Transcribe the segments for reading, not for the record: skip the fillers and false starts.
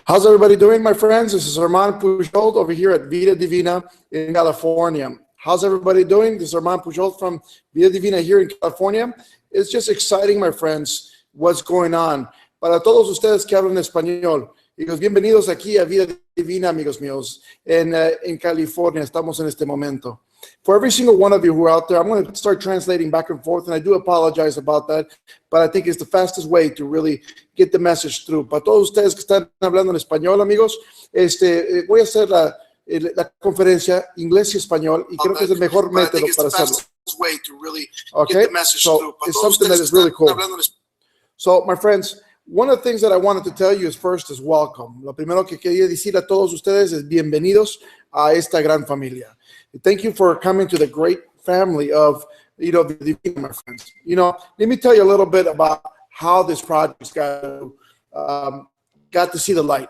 How's everybody doing, my friends? This is Armand Puyolt over here at Vida Divina in California. How's everybody doing? This is Armand Puyolt from Vida Divina here in California. It's just exciting, my friends, what's going on. Para todos ustedes que hablan español, amigos, bienvenidos aquí a Vida Divina, amigos míos, en California. Estamos en este momento. For every single one of you who are out there, I'm going to start translating back and forth, and I do apologize about that, but I think it's the fastest way to really get the message through. Para todos ustedes que están hablando en español, amigos, voy a hacer la conferencia inglés y español, y creo que es el mejor método para hacerlo. Okay, so it's something that is really cool. So, my friends, one of the things that I wanted to tell you is first is welcome. Lo primero que quería decir a todos ustedes es bienvenidos a esta gran familia. Thank you for coming to the great family of, Vida Divina, my friends. Let me tell you a little bit about how this project got to see the light.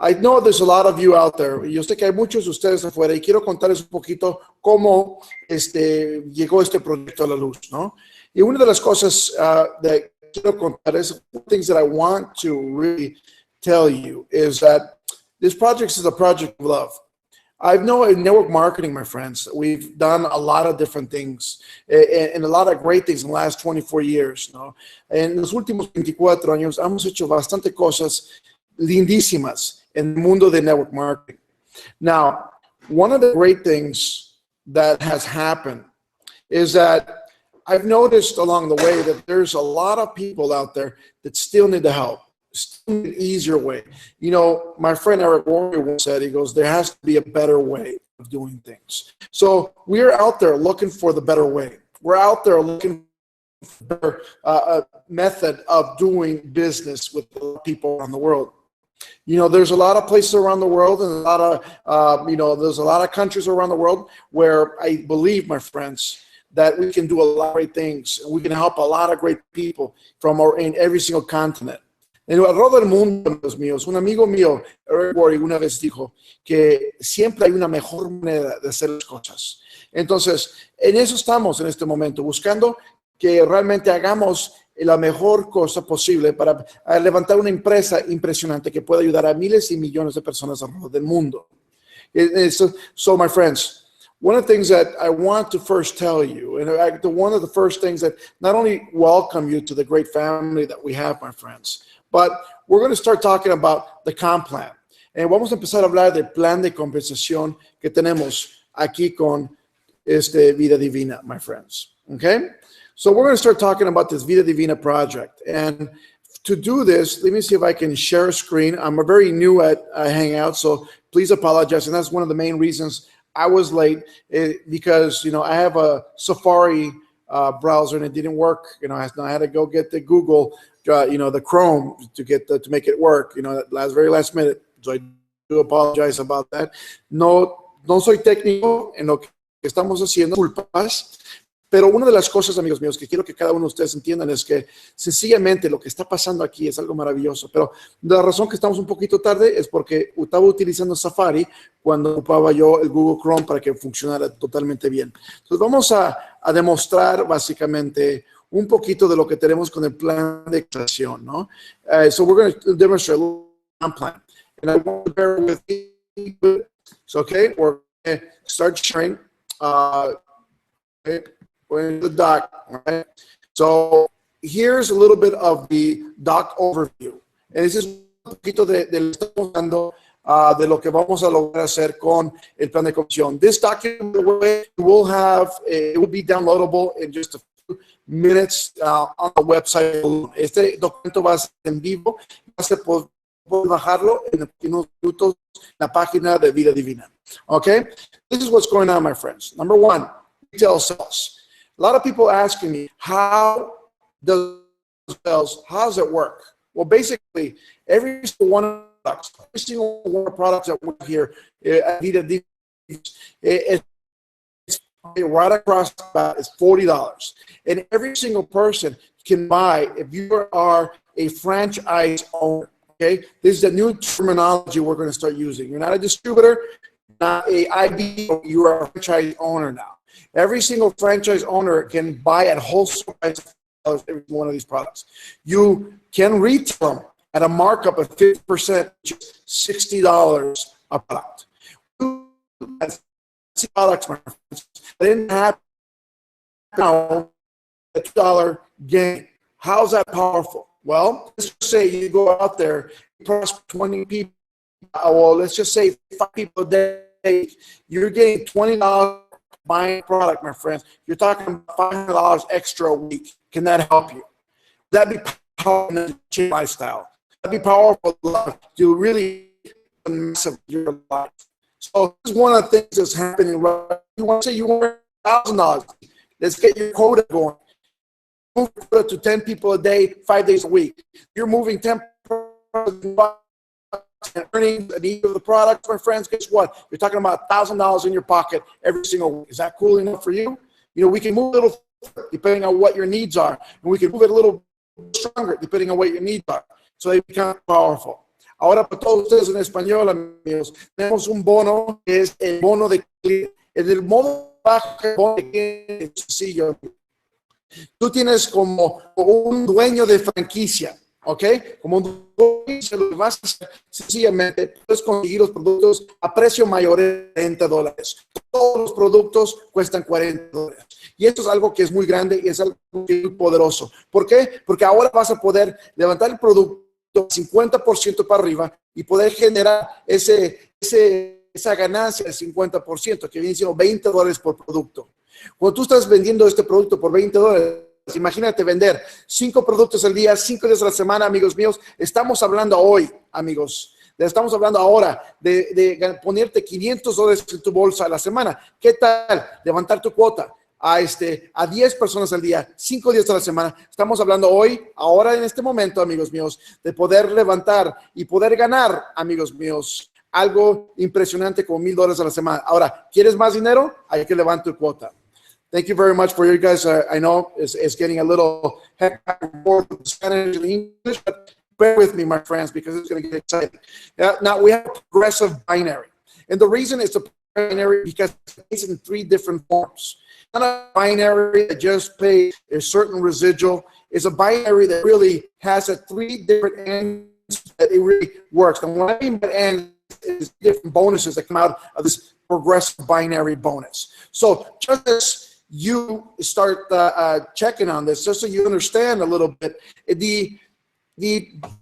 I know there's a lot of you out there. Yo sé que hay muchos de ustedes afuera y quiero contarles un poquito cómo llegó este proyecto a la luz, ¿no? Y una de las cosas de quiero contar is things that I want to really tell you is that this project is a project of love. I know in network marketing, my friends, we've done a lot of different things and a lot of great things in the last 24 years, ¿no? En los últimos 24 años hemos hecho bastante cosas lindísimas en el mundo de network marketing. Now, one of the great things that has happened is that I've noticed along the way that there's a lot of people out there that still need the help, still need an easier way. My friend Eric Warrior once said, he goes, there has to be a better way of doing things. So we're out there looking for the better way. We're out there looking for a method of doing business with people around the world. There's a lot of places around the world and a lot of, there's a lot of countries around the world where I believe, my friends, that we can do a lot of great things. We can help a lot of great people in every single continent. Alrededor del mundo, amigos míos, un amigo mío, Eric Warrior, una vez dijo que siempre hay una mejor manera de hacer las cosas. Entonces, en eso estamos en este momento, buscando que realmente hagamos la mejor cosa posible para levantar una empresa impresionante que pueda ayudar a miles y millones de personas alrededor del mundo. So, my friends, one of the things that I want to first tell you, and one of the first things that not only welcome you to the great family that we have, my friends, but we're going to start talking about the comp plan. Vamos a empezar a hablar del plan de compensación que tenemos aquí con Vida Divina, my friends. Okay? So we're going to start talking about this Vida Divina project. And to do this, let me see if I can share a screen. I'm very new at Hangout, so please apologize. And that's one of the main reasons I was late because, I have a Safari browser and it didn't work. I had to go get the Google, the Chrome to make it work, very last minute. So I do apologize about that. No soy técnico en lo que estamos haciendo, culpas. Pero una de las cosas, amigos míos, que quiero que cada uno de ustedes entiendan es que sencillamente lo que está pasando aquí es algo maravilloso. Pero la razón que estamos un poquito tarde es porque estaba utilizando Safari cuando ocupaba yo el Google Chrome para que funcionara totalmente bien. Entonces vamos a demostrar básicamente un poquito de lo que tenemos con el plan de creación, ¿no? So we're going to demonstrate a little plan. And I want to bear with you. So, okay, we're going to start sharing. Okay. We're in the doc, all right? So here's a little bit of the doc overview. And this is un poquito de lo que vamos a lograr hacer con el plan de compensación. This document, by the way, it will be downloadable in just a few minutes on the website. Este documento va a ser en vivo. Vas a poder bajarlo en unos minutos en la página de Vida Divina. Okay? This is what's going on, my friends. Number one, retail sales. A lot of people asking me, how does it work? Well, basically, every single one of the products that work here at Vida Divina, it's right across the bat, it's $40. And every single person can buy, if you are a franchise owner, okay? This is a new terminology we're going to start using. You're not a distributor, not a IB, you are a franchise owner now. Every single franchise owner can buy at wholesale price every one of these products. You can retail them at a markup of 50%, which is $60 a product. That's products, my friends. I didn't have a $2 gain. How's that powerful? Well, let's just say you go out there, you prospect 20 people. Well, let's just say 5 people a day. You're getting $20 buying a product, my friends. You're talking about $500 extra a week. Can that help you? That'd be powerful in a lifestyle. That'd be powerful to really massive your life. So this is one of the things that's happening right. You want to say you want $1,000. Let's get your quota going. Move quota to 10 people a day, 5 days a week. You're moving 10% earnings at each of the products, my friends. Guess what? You're talking about $1,000 in your pocket every single week. Is that cool enough for you? You know, we can move a little depending on what your needs are, and we can move it a little stronger depending on what your needs are. So they become powerful. Ahora, para todos ustedes en español, amigos, tenemos un bono que es el bono de cliente. El modo bajo bono de cliente es sencillo. Tú tienes como un dueño de franquicia, ¿ok? Como un dueño, lo que vas a hacer sencillamente, puedes conseguir los productos a precio mayor de $40. Todos los productos cuestan $40. Y esto es algo que es muy grande y es algo muy poderoso. ¿Por qué? Porque ahora vas a poder levantar el producto 50% para arriba y poder generar esa ganancia del 50%, que viene siendo $20 por producto. Cuando tú estás vendiendo este producto por $20, imagínate vender 5 productos al día, 5 días a la semana, amigos míos. Estamos hablando hoy, amigos. Estamos hablando ahora de ponerte $500 en tu bolsa a la semana. ¿Qué tal levantar tu cuota a 10 personas al día, 5 días a la semana? Estamos hablando hoy, ahora en este momento, amigos míos, de poder levantar y poder ganar, amigos míos, algo impresionante como $1,000 a la semana. Ahora, ¿quieres más dinero? Hay que levantar tu cuota. Thank you very much for you guys. I know it's getting a little heck back and forth with Spanish and English, but bear with me, my friends, because it's going to get exciting. Now we have a progressive binary. And the reason it's a binary because it's in 3 different forms. Not a binary that just pays a certain residual. It's a binary that really has 3 different ends that it really works. And what I mean by ends is different bonuses that come out of this progressive binary bonus. So just as you start checking on this, just so you understand a little bit, the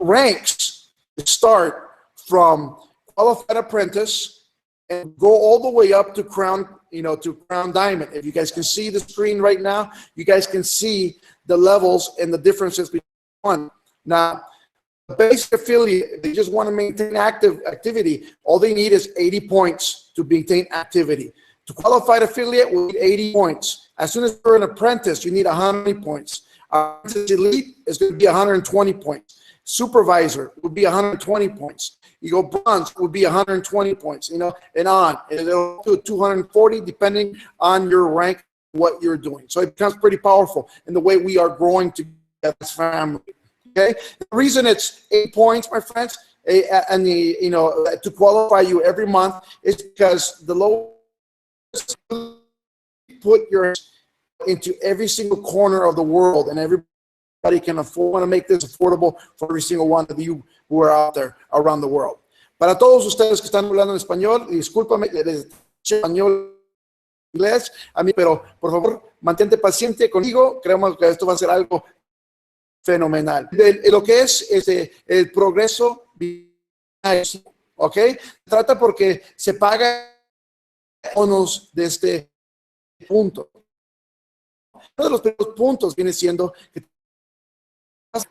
ranks start from qualified apprentice and go all the way up to crown diamond. If you guys can see the screen right now, you guys can see the levels and the differences between one. Now, the basic affiliate, they just want to maintain activity. All they need is 80 points to maintain activity. To qualified affiliate, we need 80 points. As soon as you're an apprentice, you need 100 points. Elite is going to be 120 points. Supervisor would be 120 points. You go bronze would be 120 points, and on. And it'll do 240 depending on your rank, what you're doing. So it becomes pretty powerful in the way we are growing together as family. Okay? The reason it's 8 points, my friends, and to qualify you every month is because the low put your into every single corner of the world, and everybody can afford. Want to make this affordable for every single one of you who are out there around the world. Para todos ustedes que están hablando en español, discúlpame, español, inglés, a mí, pero por favor, mantente paciente conmigo. Creemos que esto va a ser algo fenomenal. Lo que es el progreso, ¿ok? Trata porque se paga bonos de este punto. Uno de los primeros puntos viene siendo que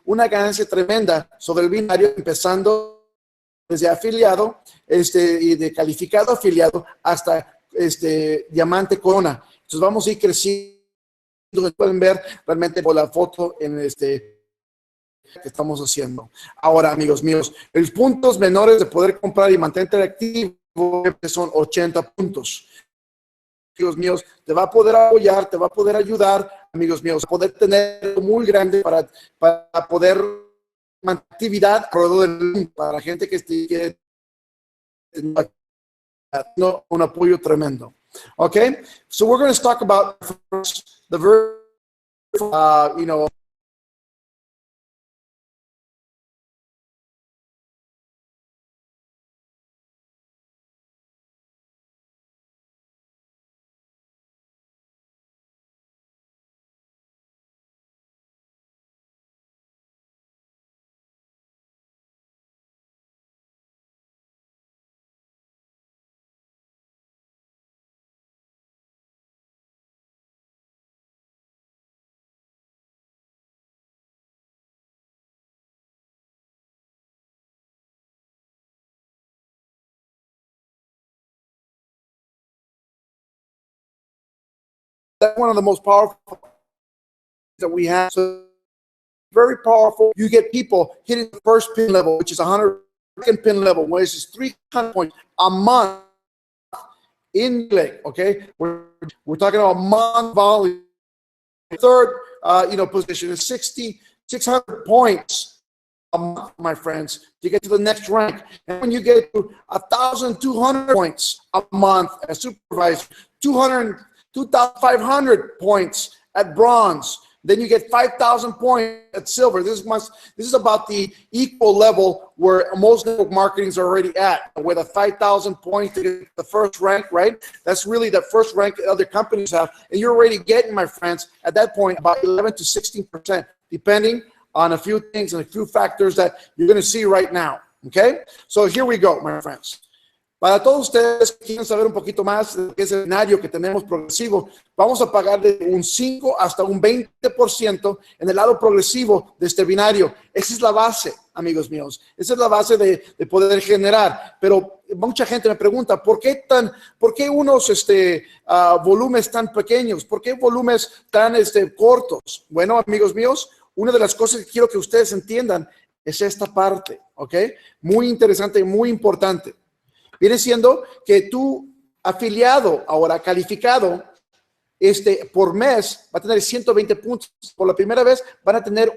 una ganancia tremenda sobre el binario, empezando desde afiliado, y de calificado afiliado hasta diamante corona. Entonces vamos a ir creciendo. Pueden ver realmente por la foto en que estamos haciendo. Ahora, amigos míos, los puntos menores de poder comprar y mantenerte activo son 80 puntos. Amigos míos, te va a poder apoyar, te va a poder ayudar, amigos míos, a poder tener muy grande para poder mantener actividad alrededor del mundo, para la gente que quiere tener un apoyo tremendo. Okay, so we're going to talk about the very, That's one of the most powerful that we have. So very powerful. You get people hitting the first pin level, which is 100, second pin level, which is 300 points a month in leg. Okay, we're talking about month volume. Third, position is 600 points a month, my friends, to get to the next rank. And when you get to 1,200 points a month as supervisor, 2,500 points at bronze, then you get 5,000 points at silver. This is about the equal level where most network marketings are already at, with a 5,000 points to get the first rank, right? That's really the first rank that other companies have. And you're already getting, my friends, at that point, about 11 to 16%, depending on a few things and a few factors that you're going to see right now, okay? So here we go, my friends. Para todos ustedes que quieren saber un poquito más de qué es el escenario que tenemos progresivo, vamos a pagar de un 5 hasta un 20% en el lado progresivo de este binario. Esa es la base, amigos míos. Esa es la base de poder generar. Pero mucha gente me pregunta, ¿por qué unos volúmenes tan pequeños? ¿Por qué volúmenes tan cortos? Bueno, amigos míos, una de las cosas que quiero que ustedes entiendan es esta parte, ¿ok? Muy interesante y muy importante. Viene siendo que tu afiliado, ahora calificado, por mes va a tener 120 puntos. Por la primera vez van a tener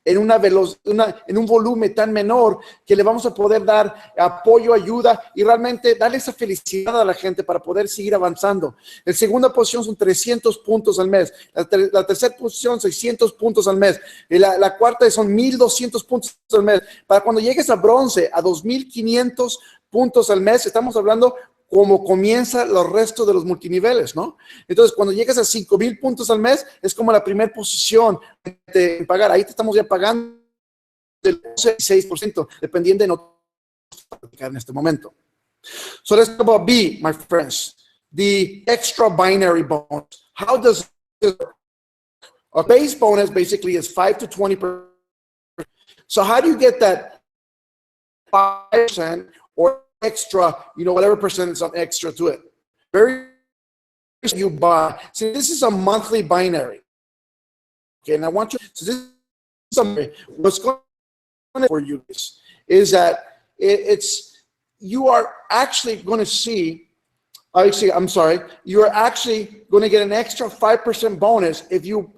en un volumen tan menor que le vamos a poder dar apoyo, ayuda y realmente darle esa felicidad a la gente para poder seguir avanzando. La segunda posición son 300 puntos al mes. La tercera posición, 600 puntos al mes. Y la cuarta son 1,200 puntos al mes. Para cuando llegues a bronce, a 2,500 puntos al mes, estamos hablando como comienza los restos de los multiniveles, ¿no? Entonces, cuando llegas a 5,000 puntos al mes, es como la primera posición de pagar. Ahí te estamos ya pagando del 6%, dependiendo de no en este momento. So let's talk about B, my friends. The extra binary bonus. How does this work? A base bonus basically is 5 to 20%. So how do you get that 5% or extra, whatever percentage on extra to it? Very you buy. See, this is a monthly binary. Okay, and I want you, so this is what's going on for you is that you are actually going to see, you are actually going to get an extra 5% bonus if you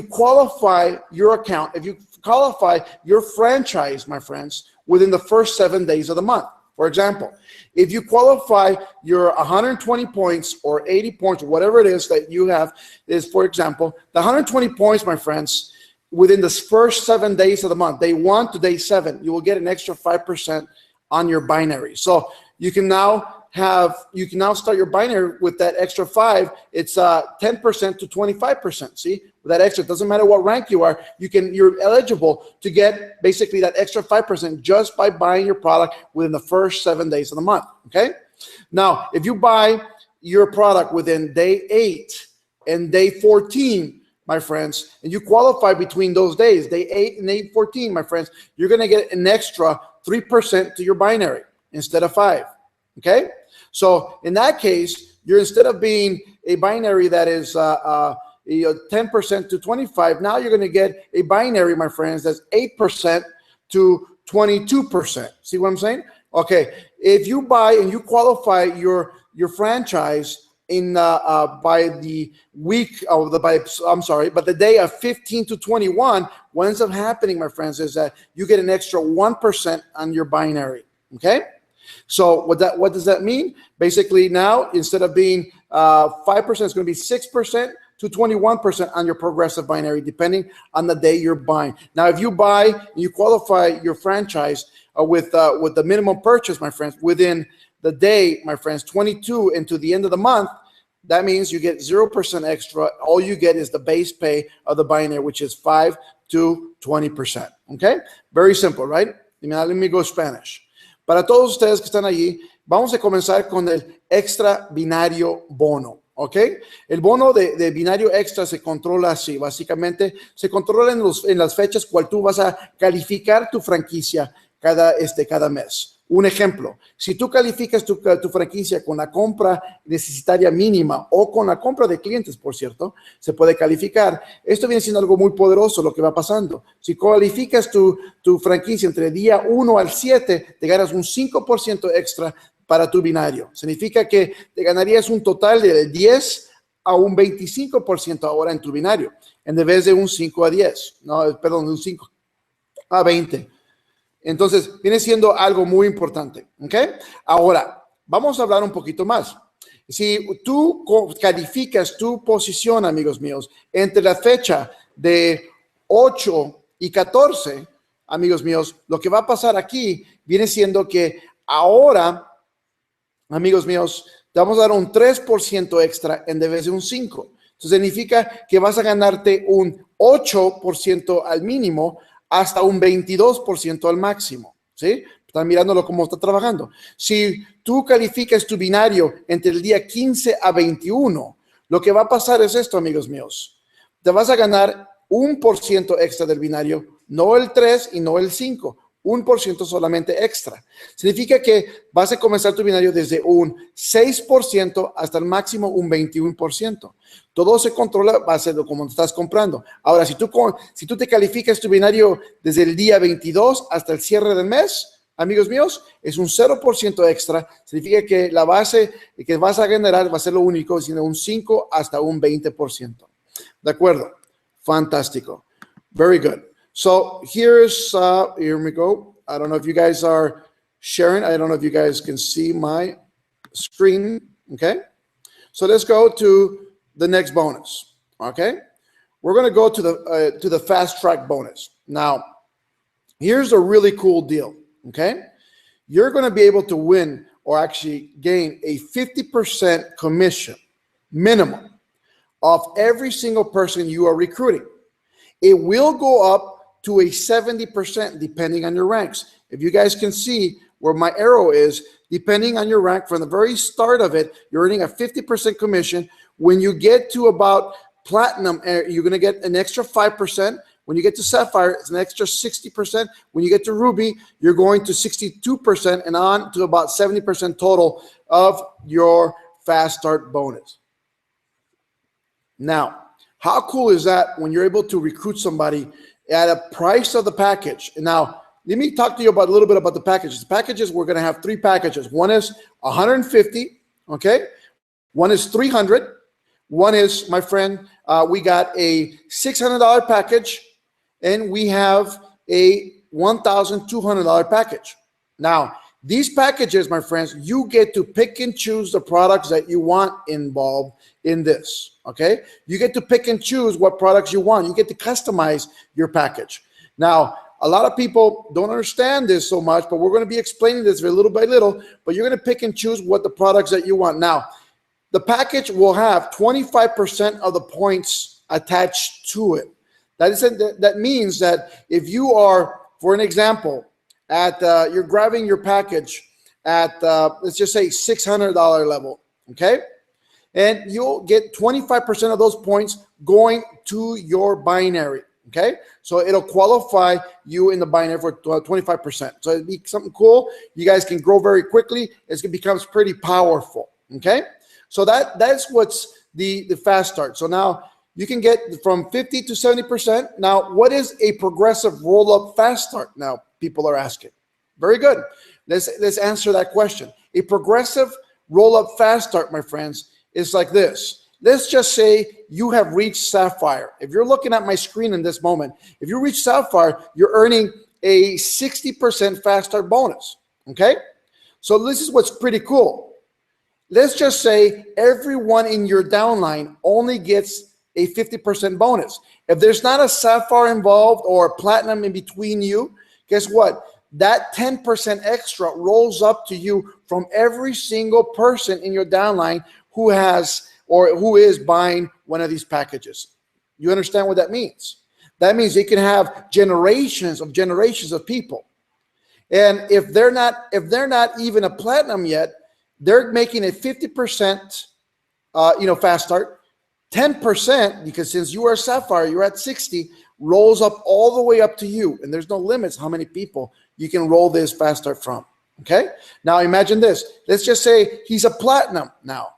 qualify your account, if you qualify your franchise, my friends, within the first 7 days of the month. For example, if you qualify your 120 points or 80 points, or whatever it is that you have, is, for example, the 120 points, my friends, within the first 7 days of the month, day 1 to day 7, you will get an extra 5% on your binary. So you can now start your binary with that extra 5. It's 10% to 25%. See, with that extra, it doesn't matter what rank you are, you're eligible to get basically that extra 5% just by buying your product within the first 7 days of the month. Okay. Now, if you buy your product within day 8 and day 14, my friends, and you qualify between those days, day 8 and day 14, my friends, you're going to get an extra 3% to your binary instead of 5. Okay, so in that case, you're, instead of being a binary that is 10% to 25, now you're going to get a binary, my friends, that's 8% to 22%. See what I'm saying? Okay, if you buy and you qualify your franchise by the week of but the day of 15 to 21, what ends up happening, my friends, is that you get an extra 1% on your binary. Okay. So what does that mean? Basically, now instead of being 5%, it's going to be 6% to 21% on your progressive binary, depending on the day you're buying. Now, if you buy and you qualify your franchise with the minimum purchase, my friends, within the day, my friends, 22 and to the end of the month, that means you get 0% extra. All you get is the base pay of the binary, which is 5 to 20%. Okay, very simple, right? Let me go Spanish. Para todos ustedes que están allí, vamos a comenzar con el extra binario bono, ¿ok? El bono de binario extra se controla así, básicamente se controla en las fechas cual tú vas a calificar tu franquicia cada mes. Un ejemplo, si tú calificas tu franquicia con la compra necesitaria mínima o con la compra de clientes, por cierto, se puede calificar. Esto viene siendo algo muy poderoso lo que va pasando. Si calificas tu franquicia entre día 1 al 7, te ganas un 5% extra para tu binario. Significa que te ganarías un total de 10 a un 25% ahora en tu binario, en vez de un 5 a 10, no, perdón, de un 5 a 20. Entonces, viene siendo algo muy importante, ¿ok? Ahora, vamos a hablar un poquito más. Si tú calificas tu posición, amigos míos, entre la fecha de 8 y 14, amigos míos, lo que va a pasar aquí viene siendo que ahora, amigos míos, te vamos a dar un 3% extra en vez de un 5%. Entonces, significa que vas a ganarte un 8% al mínimo hasta un 22% al máximo, ¿sí? Están mirándolo cómo está trabajando. Si tú calificas tu binario entre el día 15 a 21, lo que va a pasar es esto, amigos míos. Te vas a ganar 1% extra del binario, no el 3 y no el 5, 1% solamente extra. Significa que vas a comenzar tu binario desde un 6% hasta el máximo un 21%. Todo se controla base de cómo estás comprando. Ahora, si tú te calificas tu binario desde el día 22 hasta el cierre del mes, amigos míos, es un 0% extra. Significa que la base que vas a generar va a ser lo único, sino un 5 hasta un 20%. ¿De acuerdo? Fantástico. Very good. So here we go. I don't know if you guys are sharing. I don't know if you guys can see my screen. Okay. So let's go to the next bonus. Okay. We're going to go to the fast track bonus. Now, here's a really cool deal. Okay. You're going to be able to win or actually gain a 50% commission minimum of every single person you are recruiting. It will go up to a 70% depending on your ranks. If you guys can see where my arrow is, depending on your rank from the very start of it, you're earning a 50% commission. When you get to about platinum, you're going to get an extra 5%. When you get to sapphire, it's an extra 60%. When you get to ruby, you're going to 62% and on to about 70% total of your fast start bonus. Now, how cool is that when you're able to recruit somebody at a price of the package? And now, let me talk to you about a little bit about the packages. The packages, we're going to have 3 packages. One is 150, okay? One is 300. One is, my friend, we got a $600 package, and we have a $1,200 package. Now, these packages, my friends, you get to pick and choose the products that you want involved in this, okay? You get to pick and choose what products you want. You get to customize your package. Now, a lot of people don't understand this so much, but we're going to be explaining this little by little, but you're going to pick and choose what the products that you want. Now, the package will have 25% of the points attached to it. That means that if you are, for an example, you're grabbing your package at, let's just say $600 level, okay? And you'll get 25% of those points going to your binary, okay? So it'll qualify you in the binary for 25%. So it'll be something cool. You guys can grow very quickly. It becomes pretty powerful, okay? So that's what's the fast start. So now you can get from 50 to 70%. Now, what is a progressive roll-up fast start? Now, people are asking. Very good. Let's answer that question. A progressive roll-up fast start, my friends, is like this. Let's just say you have reached sapphire. If you're looking at my screen in this moment, if you reach sapphire, you're earning a 60% fast start bonus, okay? So this is what's pretty cool. Let's just say everyone in your downline only gets a 50% bonus. If there's not a sapphire involved or a platinum in between you, guess what? That 10% extra rolls up to you from every single person in your downline who has or who is buying one of these packages. You understand what that means? That means you can have generations of people. And if they're not even a platinum yet, they're making a 50% fast start. 10%, because since you are sapphire, you're at 60, rolls up all the way up to you. And there's no limits how many people you can roll this fast start from. Okay? Now imagine this. Let's just say he's a platinum now.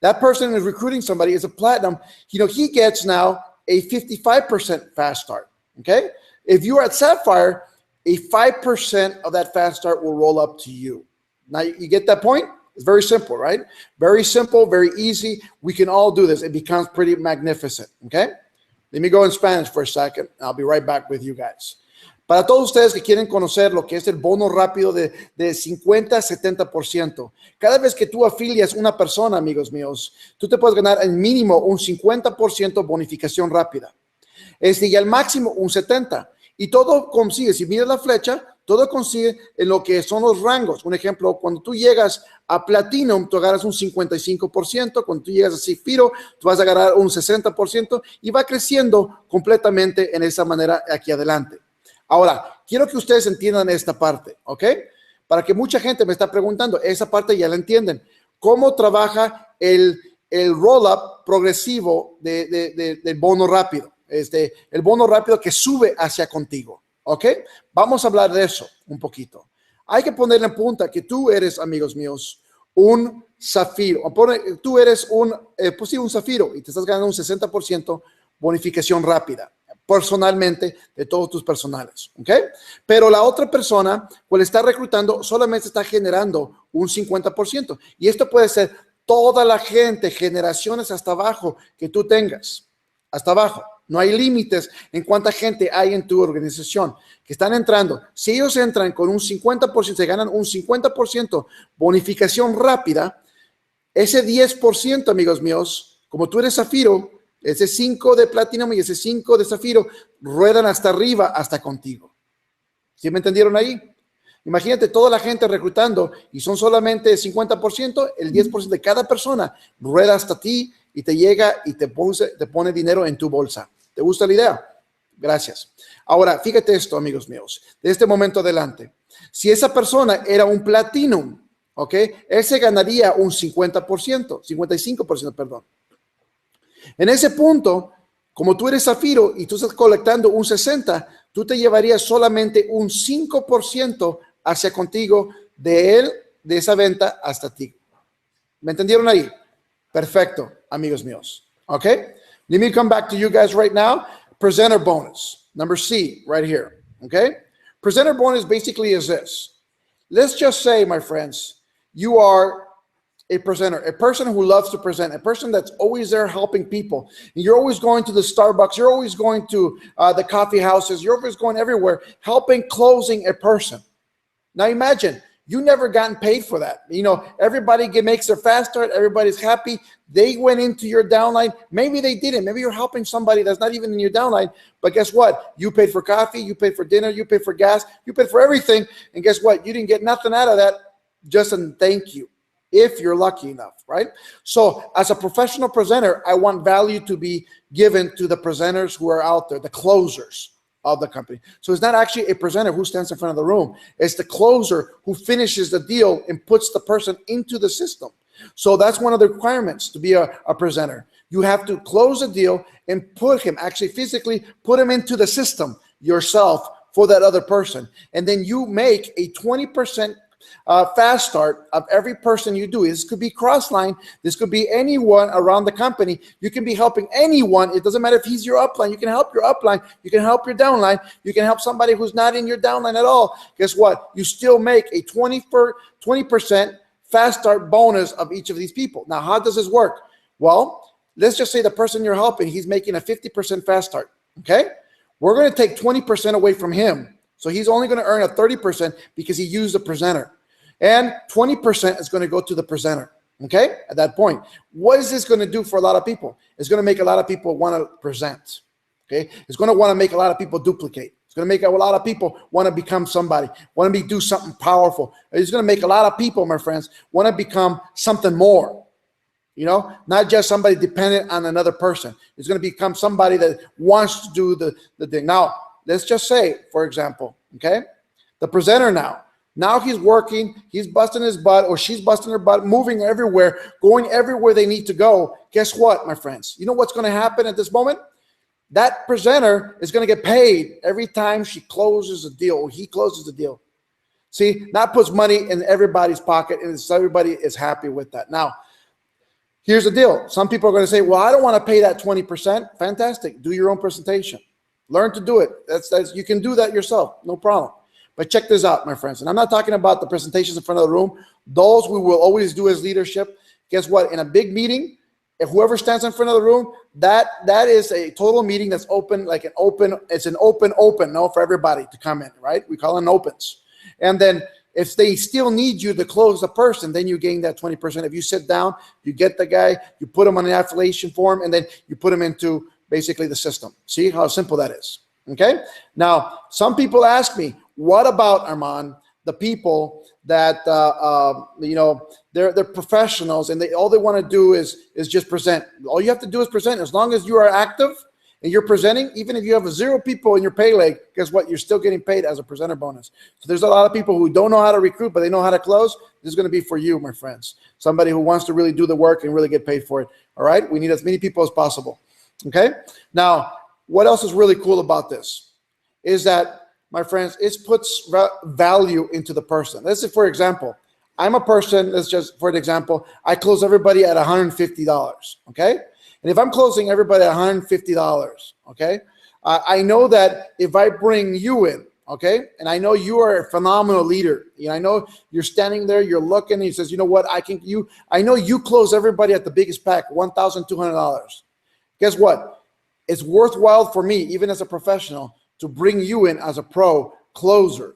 That person is recruiting somebody is a platinum. You know, he gets now a 55% fast start. Okay? If you are at Sapphire, a 5% of that fast start will roll up to you. Now you get that point? It's very simple, right? Very simple, very easy. We can all do this. It becomes pretty magnificent. Okay? Let me go in Spanish for a second. I'll be right back with you guys. Para todos ustedes que quieren conocer lo que es el bono rápido de 50 a 70%. Cada vez que tú afilias una persona, amigos míos, tú te puedes ganar al mínimo un 50% bonificación rápida. Y al máximo un 70%. Y todo consigue, si miras la flecha, todo consigue en lo que son los rangos. Un ejemplo, cuando tú llegas a Platinum, tú agarras un 55%. Cuando tú llegas a Zafiro, tú vas a agarrar un 60% y va creciendo completamente en esa manera aquí adelante. Ahora, quiero que ustedes entiendan esta parte, ¿ok? Para que mucha gente me está preguntando, esa parte ya la entienden. ¿Cómo trabaja el roll-up progresivo del bono rápido? El bono rápido que sube hacia contigo, ¿ok? Vamos a hablar de eso un poquito. Hay que ponerle en punta que tú eres, amigos míos, un zafiro. Tú eres un zafiro y te estás ganando un 60% bonificación rápida. Personalmente, de todos tus personales, ¿ok? Pero la otra persona, cual está reclutando, solamente está generando un 50%. Y esto puede ser toda la gente, generaciones hasta abajo que tú tengas. Hasta abajo. No hay límites en cuánta gente hay en tu organización que están entrando. Si ellos entran con un 50%, se ganan un 50% bonificación rápida, ese 10%, amigos míos, como tú eres zafiro, ese 5 de Platinum y ese 5 de Zafiro ruedan hasta arriba, hasta contigo. ¿Sí me entendieron ahí? Imagínate toda la gente reclutando y son solamente 50%, el 10% de cada persona rueda hasta ti y te llega y te pone dinero en tu bolsa. ¿Te gusta la idea? Gracias. Ahora, fíjate esto, amigos míos, de este momento adelante. Si esa persona era un Platinum, ¿ok? Él se ganaría un 55%, perdón. En ese punto, como tú eres zafiro y tú estás colectando un 60%, tú te llevarías solamente un 5% hacia contigo de él, de esa venta hasta ti. ¿Me entendieron ahí? Perfecto, amigos míos. ¿Ok? Let me come back to you guys right now. Presenter bonus, number C, right here. Okay? Presenter bonus basically is this. Let's just say, my friends, you are a presenter, a person who loves to present, a person that's always there helping people. And you're always going to the Starbucks, you're always going to the coffee houses, you're always going everywhere, helping, closing a person. Now imagine, you never gotten paid for that. You know, everybody makes their fast start, everybody's happy. They went into your downline. Maybe they didn't. Maybe you're helping somebody that's not even in your downline. But guess what? You paid for coffee, you paid for dinner, you paid for gas, you paid for everything. And guess what? You didn't get nothing out of that, just a thank you, if you're lucky enough, right? So as a professional presenter, I want value to be given to the presenters who are out there, the closers of the company. So it's not actually a presenter who stands in front of the room. It's the closer who finishes the deal and puts the person into the system. So that's one of the requirements to be a presenter. You have to close a deal and put him, actually physically put him into the system yourself for that other person. And then you make a 20% fast start of every person you do. This could be crossline. This could be anyone around the company. You can be helping anyone. It doesn't matter if he's your upline. You can help your upline. You can help your downline. You can help somebody who's not in your downline at all. Guess what? You still make a 20% fast start bonus of each of these people. Now, how does this work? Well, let's just say the person you're helping, he's making a 50% fast start. Okay? We're going to take 20% away from him. So he's only going to earn a 30% because he used a presenter. And 20% is going to go to the presenter, okay, at that point. What is this going to do for a lot of people? It's going to make a lot of people want to present, okay? It's going to want to make a lot of people duplicate. It's going to make a lot of people want to become somebody, want to do something powerful. It's going to make a lot of people, my friends, want to become something more, you know, not just somebody dependent on another person. It's going to become somebody that wants to do the thing. Now, let's just say, for example, okay, the presenter now he's working, he's busting his butt or she's busting her butt, moving everywhere, going everywhere they need to go. Guess what, my friends? You know what's going to happen at this moment? That presenter is going to get paid every time she closes a deal or he closes a deal. See, that puts money in everybody's pocket, and everybody is happy with that. Now, here's the deal. Some people are going to say, well, I don't want to pay that 20%. Fantastic. Do your own presentation. Learn to do it. You can do that yourself. No problem. But check this out, my friends. And I'm not talking about the presentations in front of the room. Those we will always do as leadership. Guess what? In a big meeting, if whoever stands in front of the room, that is a total meeting that's open, like it's an open, no, for everybody to come in, right? We call them opens. And then if they still need you to close the person, then you gain that 20%. If you sit down, you get the guy, you put him on an affiliation form, and then you put him into basically the system. See how simple that is, okay? Now, some people ask me, what about, Armand, the people that, you know, they're professionals and all they want to do is just present. All you have to do is present. As long as you are active and you're presenting, even if you have 0 people in your pay leg, guess what? You're still getting paid as a presenter bonus. So there's a lot of people who don't know how to recruit, but they know how to close. This is going to be for you, my friends. Somebody who wants to really do the work and really get paid for it. All right? We need as many people as possible. Okay? Now, what else is really cool about this is that, my friends, it puts value into the person. Let's say, for example, I'm a person, let's just, for an example, I close everybody at $150, okay? And if I'm closing everybody at $150, okay, I know that if I bring you in, okay, and I know you are a phenomenal leader, you know, I know you're standing there, you're looking, and he says, you know what, I know you close everybody at the biggest pack, $1,200. Guess what? It's worthwhile for me, even as a professional, to bring you in as a pro closer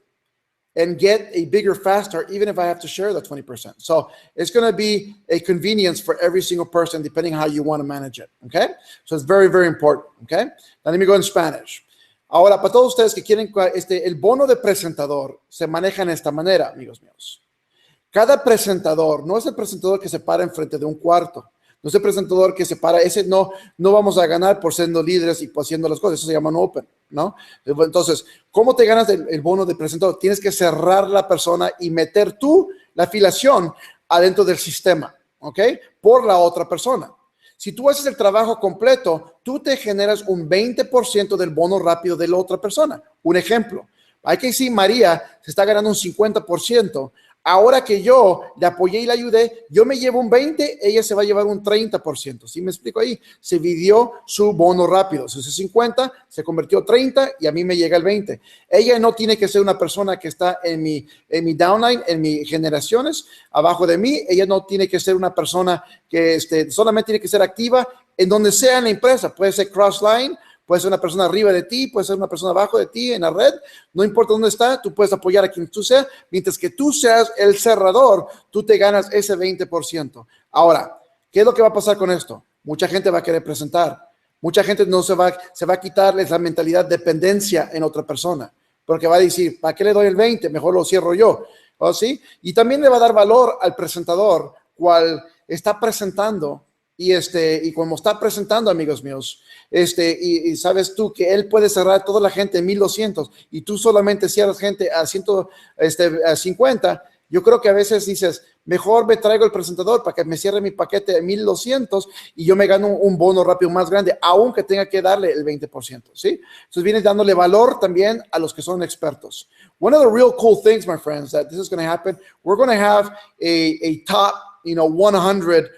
and get a bigger, faster, even if I have to share the 20%. So it's going to be a convenience for every single person, depending on how you want to manage it, okay? So it's very, very important, okay? Now let me go in Spanish. Ahora, para todos ustedes que quieren, el bono de presentador se maneja en esta manera, amigos míos. Cada presentador no es el presentador que se para enfrente de un cuarto. No es el presentador que se para, ese no vamos a ganar por siendo líderes y haciendo las cosas, eso se llama un open, ¿no? Entonces, ¿cómo te ganas el bono de presentador? Tienes que cerrar la persona y meter tú la afiliación adentro del sistema, ¿ok? Por la otra persona. Si tú haces el trabajo completo, tú te generas un 20% del bono rápido de la otra persona. Un ejemplo, hay que decir, María se está ganando un 50%. Ahora que yo le apoyé y le ayudé, yo me llevo un 20%, ella se va a llevar un 30%. ¿Sí me explico ahí? Se dividió su bono rápido. Si es 50, se convirtió 30 y a mí me llega el 20. Ella no tiene que ser una persona que está en mi downline, en mis generaciones, abajo de mí. Ella no tiene que ser una persona que solamente tiene que ser activa en donde sea en la empresa. Puede ser crossline, puede ser una persona arriba de ti, puede ser una persona abajo de ti en la red, no importa dónde está, tú puedes apoyar a quien tú seas, mientras que tú seas el cerrador, tú te ganas ese 20%. Ahora, ¿qué es lo que va a pasar con esto? Mucha gente va a querer presentar, mucha gente no se va a quitarles la mentalidad de dependencia en otra persona, porque va a decir, ¿para qué le doy el 20? Mejor lo cierro yo, ¿o sí? Y también le va a dar valor al presentador, cual está presentando. Y como está presentando, amigos míos, y sabes tú que él puede cerrar toda la gente en 1200 y tú solamente cierras gente a 150, yo creo que a veces dices, mejor me traigo el presentador para que me cierre mi paquete de 1200 y yo me gano un bono rápido más grande, aunque tenga que darle el 20%, ¿sí? Entonces vienes dándole valor también a los que son expertos. One of the real cool things, my friends, that this is going to happen, we're going to have a top, 100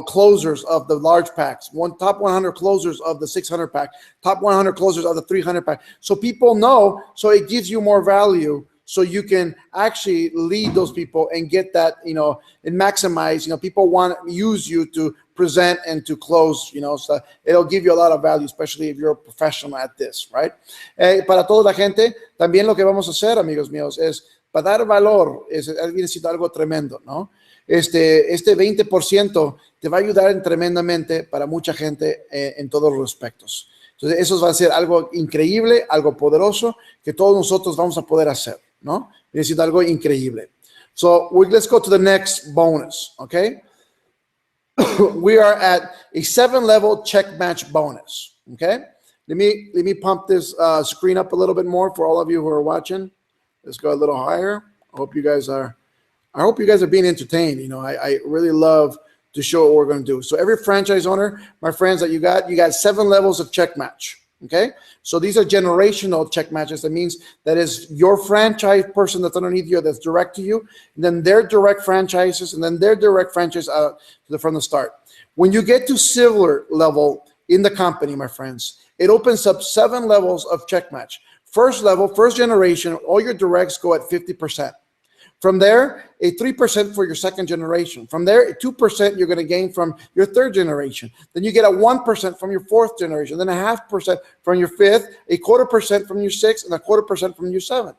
closers of the large packs, top 100 closers of the 600 pack, top 100 closers of the 300 pack. So people know, so it gives you more value so you can actually lead those people and get that, and maximize, people use you to present and to close, so it'll give you a lot of value, especially if you're a professional at this, right? Para toda la gente, también lo que vamos a hacer, amigos míos, es para dar valor, viene siendo algo tremendo, ¿no? Este 20% te va a ayudar tremendamente para mucha gente en todos los aspectos. Entonces, eso va a ser algo increíble, algo poderoso que todos nosotros vamos a poder hacer, ¿no? Es decir, algo increíble. So, let's go to the next bonus, okay? We are at a 7-level check match bonus, okay? Let me pump this screen up a little bit more for all of you who are watching. Let's go a little higher. I hope you guys are being entertained. I really love to show what we're going to do. So every franchise owner, my friends, that you got 7 levels of check match. Okay, so these are generational check matches. That means that is your franchise person that's underneath you, that's direct to you, and then their direct franchises, and then their direct franchise from the start. When you get to silver level in the company, my friends, it opens up 7 levels of check match. First level, first generation, all your directs go at 50%. From there, a 3% for your second generation. From there, 2% you're going to gain from your third generation. Then you get a 1% from your fourth generation, then a 0.5% from your fifth, a 1/4% from your sixth, and a 1/4% from your seventh.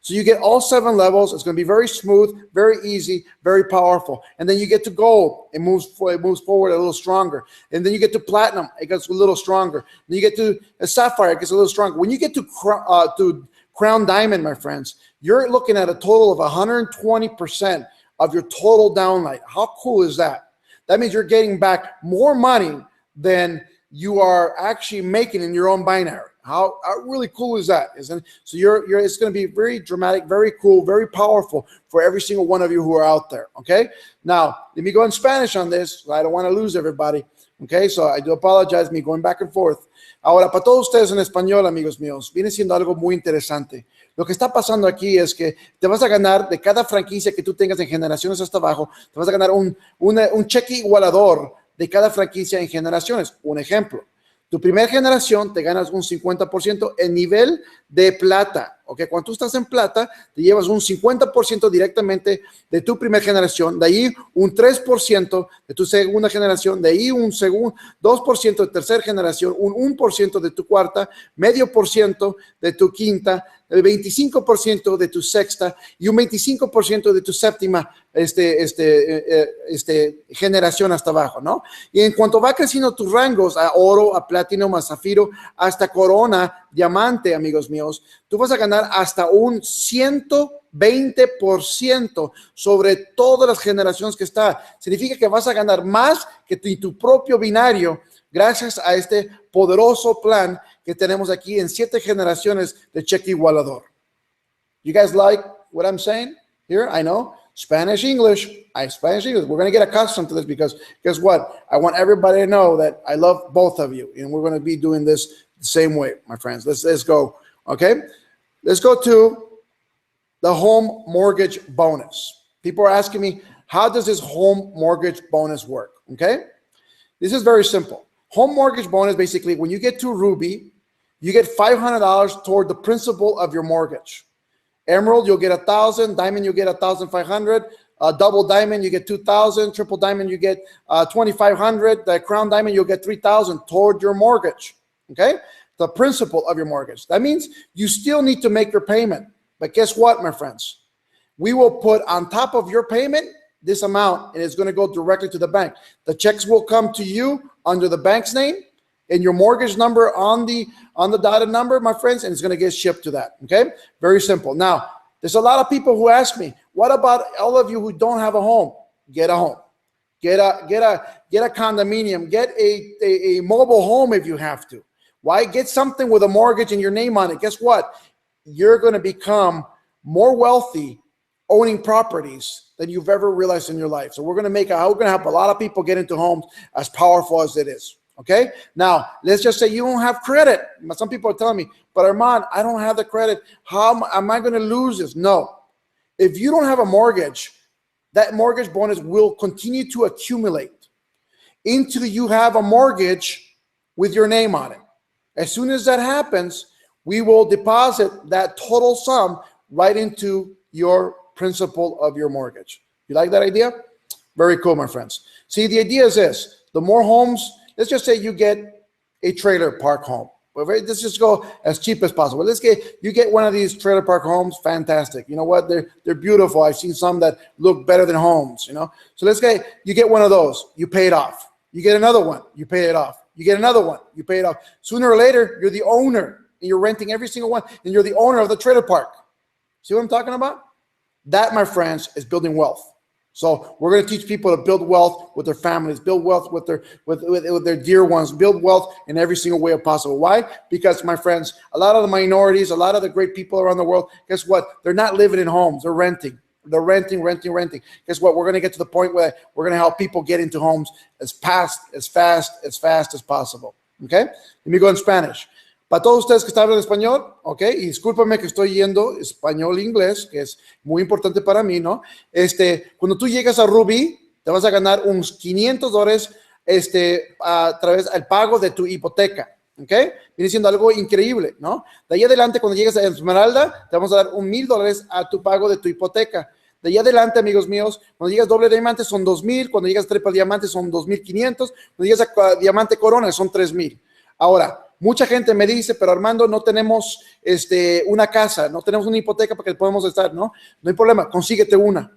So you get all 7 levels. It's going to be very smooth, very easy, very powerful. And then you get to gold. It moves forward a little stronger. And then you get to platinum. It gets a little stronger. Then you get to a sapphire. It gets a little stronger. When you get to crown diamond, my friends, you're looking at a total of 120% of your total downlight. How cool is that? That means you're getting back more money than you are actually making in your own binary. How really cool is that? Isn't it? So it's going to be very dramatic, very cool, very powerful for every single one of you who are out there. Okay. Now let me go in Spanish on this. I don't want to lose everybody. Okay. So I do apologize. Me going back and forth. Ahora, para todos ustedes en español, amigos míos, viene siendo algo muy interesante. Lo que está pasando aquí es que te vas a ganar de cada franquicia que tú tengas en generaciones hasta abajo, te vas a ganar un cheque igualador de cada franquicia en generaciones. Un ejemplo, tu primera generación te ganas un 50% en nivel de plata. ¿Ok? Cuando tú estás en plata, te llevas un 50% directamente de tu primera generación, de ahí un 3% de tu segunda generación, de ahí un 2% de tercera generación, un 1% de tu cuarta, 0.5% de tu quinta, el 25% de tu sexta y un 25% de tu séptima generación hasta abajo, ¿no? Y en cuanto va creciendo tus rangos a oro, a platino, a zafiro, hasta corona, diamante, amigos míos, tú vas a ganar hasta un 120% sobre todas las generaciones que está. Significa que vas a ganar más que tu propio binario gracias a este poderoso plan que tenemos aquí en 7 generaciones de cheque igualador. You guys like what I'm saying here? I know Spanish, English. Spanish, English. We're going to get accustomed to this because guess what? I want everybody to know that I love both of you, and we're going to be doing this the same way, my friends. Let's go. Okay, let's go to the home mortgage bonus. People are asking me, how does this home mortgage bonus work? Okay, this is very simple. Home mortgage bonus, basically, when you get to Ruby, you get $500 toward the principal of your mortgage. Emerald, you'll get 1,000. Diamond, you'll get 1,500. Double diamond, you get 2,000. Triple diamond, you get 2,500. The crown diamond, you'll get 3,000 toward your mortgage. Okay, the principal of your mortgage. That means you still need to make your payment. But guess what, my friends? We will put on top of your payment this amount, and it's going to go directly to the bank. The checks will come to you under the bank's name and your mortgage number on the dotted number, my friends, and it's going to get shipped to that. Okay, very simple. Now, there's a lot of people who ask me, what about all of you who don't have a home? Get a home. Get a condominium. Get a mobile home if you have to. Why? Get something with a mortgage and your name on it. Guess what? You're going to become more wealthy owning properties than you've ever realized in your life. So we're going to help a lot of people get into homes as powerful as it is. Okay. Now let's just say you don't have credit. Some people are telling me, but Armand, I don't have the credit. How am I going to lose this? No. If you don't have a mortgage, that mortgage bonus will continue to accumulate until you have a mortgage with your name on it. As soon as that happens, we will deposit that total sum right into your principal of your mortgage. You like that idea? Very cool, my friends. See, the idea is this. The more homes, let's just say you get a trailer park home. Let's just go as cheap as possible. You get one of these trailer park homes, fantastic. You know what? They're beautiful. I've seen some that look better than homes, you know. So you get one of those, you pay it off. You get another one, you pay it off. You get another one, you pay it off. Sooner or later, you're the owner, and you're renting every single one, and you're the owner of the trailer park. See what I'm talking about? That, my friends, is building wealth. So we're going to teach people to build wealth with their families, build wealth with their dear ones, build wealth in every single way possible. Why? Because, my friends, a lot of the minorities, a lot of the great people around the world, guess what? They're not living in homes. They're renting. They're renting. Guess what? We're going to get to the point where we're going to help people get into homes as fast as possible. Okay? Let me go in Spanish. Para todos ustedes que están hablando español, ok, y discúlpame que estoy yendo español e inglés, que es muy importante para mí, ¿no? Cuando tú llegas a Ruby, te vas a ganar unos $500 a través del pago de tu hipoteca, ¿ok? Viene siendo algo increíble, ¿no? De ahí adelante, cuando llegues a Esmeralda, te vamos a dar $1,000 a tu pago de tu hipoteca. De ahí adelante, amigos míos, cuando llegas doble diamante son 2,000, cuando llegas triple diamante son 2,500, cuando llegas a diamante corona son 3,000. Ahora, mucha gente me dice, pero Armando, no tenemos una casa, no tenemos una hipoteca para que podamos estar, ¿no? No hay problema, consíguete una.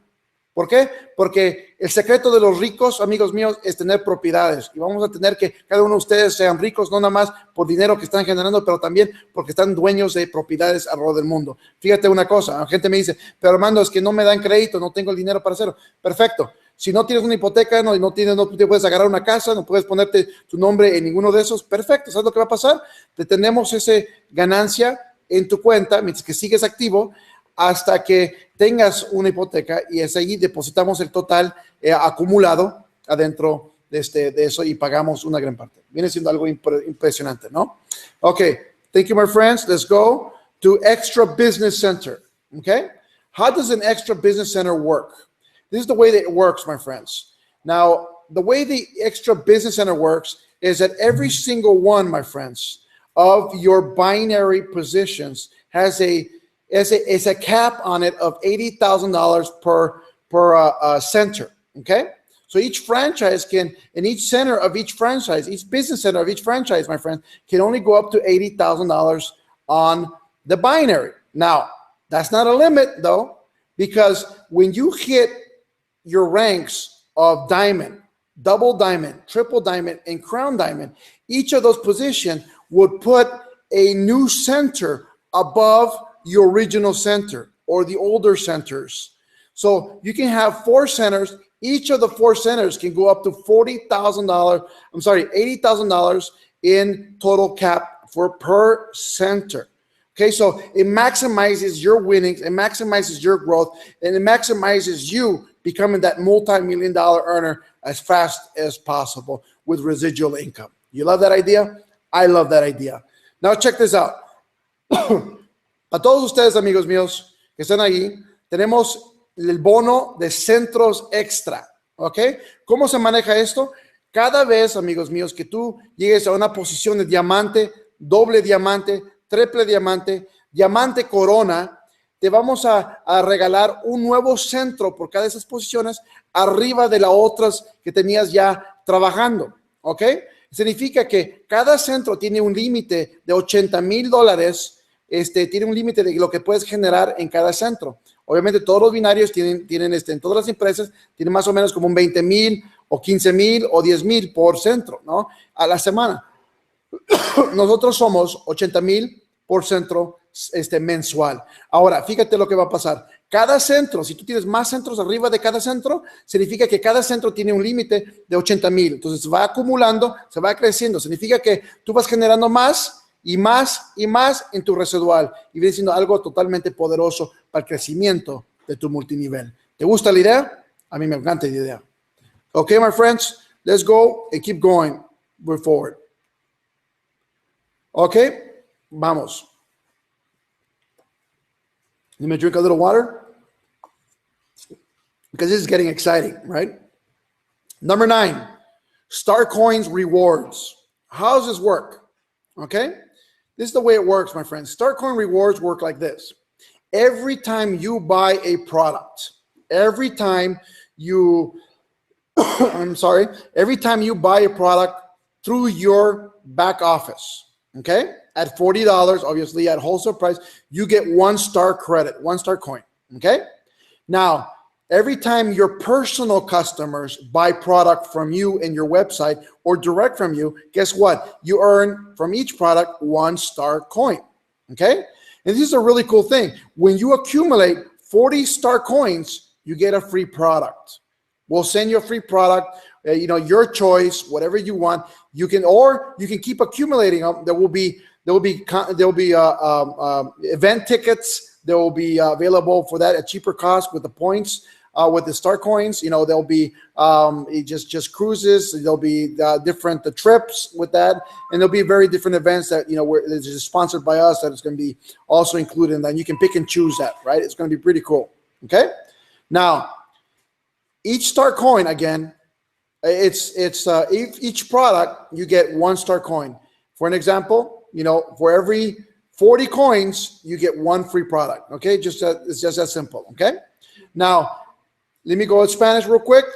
¿Por qué? Porque el secreto de los ricos, amigos míos, es tener propiedades. Y vamos a tener que cada uno de ustedes sean ricos, no nada más por dinero que están generando, pero también porque están dueños de propiedades alrededor del mundo. Fíjate una cosa, la gente me dice, pero Armando, es que no me dan crédito, no tengo el dinero para hacerlo. Perfecto. Si no tienes una hipoteca, no te puedes agarrar una casa, no puedes ponerte tu nombre en ninguno de esos, perfecto. ¿Sabes lo que va a pasar? Te tenemos esa ganancia en tu cuenta, mientras que sigues activo, hasta que tengas una hipoteca y es ahí depositamos el total acumulado adentro de eso y pagamos una gran parte. Viene siendo algo impresionante, ¿no? Okay, thank you, my friends. Let's go to Extra Business Center, okay? How does an Extra Business Center work? This is the way that it works, my friends. Now, the way the Extra Business Center works is that every single one, my friends, of your binary positions has a cap on it of $80,000 per center, okay? So each franchise in each center of each franchise, each business center of each franchise, my friend, can only go up to $80,000 on the binary. Now, that's not a limit, though, because when you hit your ranks of diamond, double diamond, triple diamond, and crown diamond, each of those positions would put a new center above your original center or the older centers. So you can have 4 centers. Each of the 4 centers can go up to $80,000 in total cap per center. Okay, so it maximizes your winnings, it maximizes your growth, and it maximizes you becoming that multi-million-dollar earner as fast as possible with residual income. You love that idea? I love that idea. Now check this out. A todos ustedes, amigos míos, que están ahí, tenemos el bono de centros extra, ¿ok? ¿Cómo se maneja esto? Cada vez, amigos míos, que tú llegues a una posición de diamante, doble diamante, triple diamante, diamante corona, te vamos a regalar un nuevo centro por cada de esas posiciones arriba de las otras que tenías ya trabajando, ¿ok? Significa que cada centro tiene un límite de $80,000, tiene un límite de lo que puedes generar en cada centro. Obviamente todos los binarios tienen en todas las empresas, tienen más o menos como un 20,000 o 15,000 o 10,000 por centro, ¿no? A la semana. Nosotros somos 80,000 por centro mensual. Ahora, fíjate lo que va a pasar. Cada centro, si tú tienes más centros arriba de cada centro, significa que cada centro tiene un límite de 80,000. Entonces se va acumulando, se va creciendo. Significa que tú vas generando más y más y más en tu residual. Y viene siendo algo totalmente poderoso para el crecimiento de tu multinivel. ¿Te gusta la idea? A mí me encanta la idea. Okay, my friends, let's go and keep going. We're forward. Okay, vamos. Let me drink a little water because this is getting exciting, right? Number 9, Star Coins rewards. How does this work? Okay, this is the way it works, my friends. Star Coin rewards work like this. Every time you buy a product, every time you buy a product through your back office, okay, at $40, obviously at wholesale price, you get 1 star credit, 1 star coin, okay? Now, every time your personal customers buy product from you in your website or direct from you, guess what? You earn from each product 1 star coin, okay? And this is a really cool thing. When you accumulate 40 star coins, you get a free product. We'll send you a free product, your choice, whatever you want. You can keep accumulating them. There will be event tickets. They will be available for that at cheaper cost with the points. with the star coins. You know, there'll be just cruises. There'll be different trips with that, and there'll be very different events that, you know, where it's sponsored by us, that it's going to be also included in that. You can pick and choose that, right? It's going to be pretty cool. Okay. Now, each star coin, again, each product you get 1 star coin. For an example, you know, for every 40 coins, you get 1 free product. Okay, it's just that simple. Okay. Now, let me go in Spanish real quick.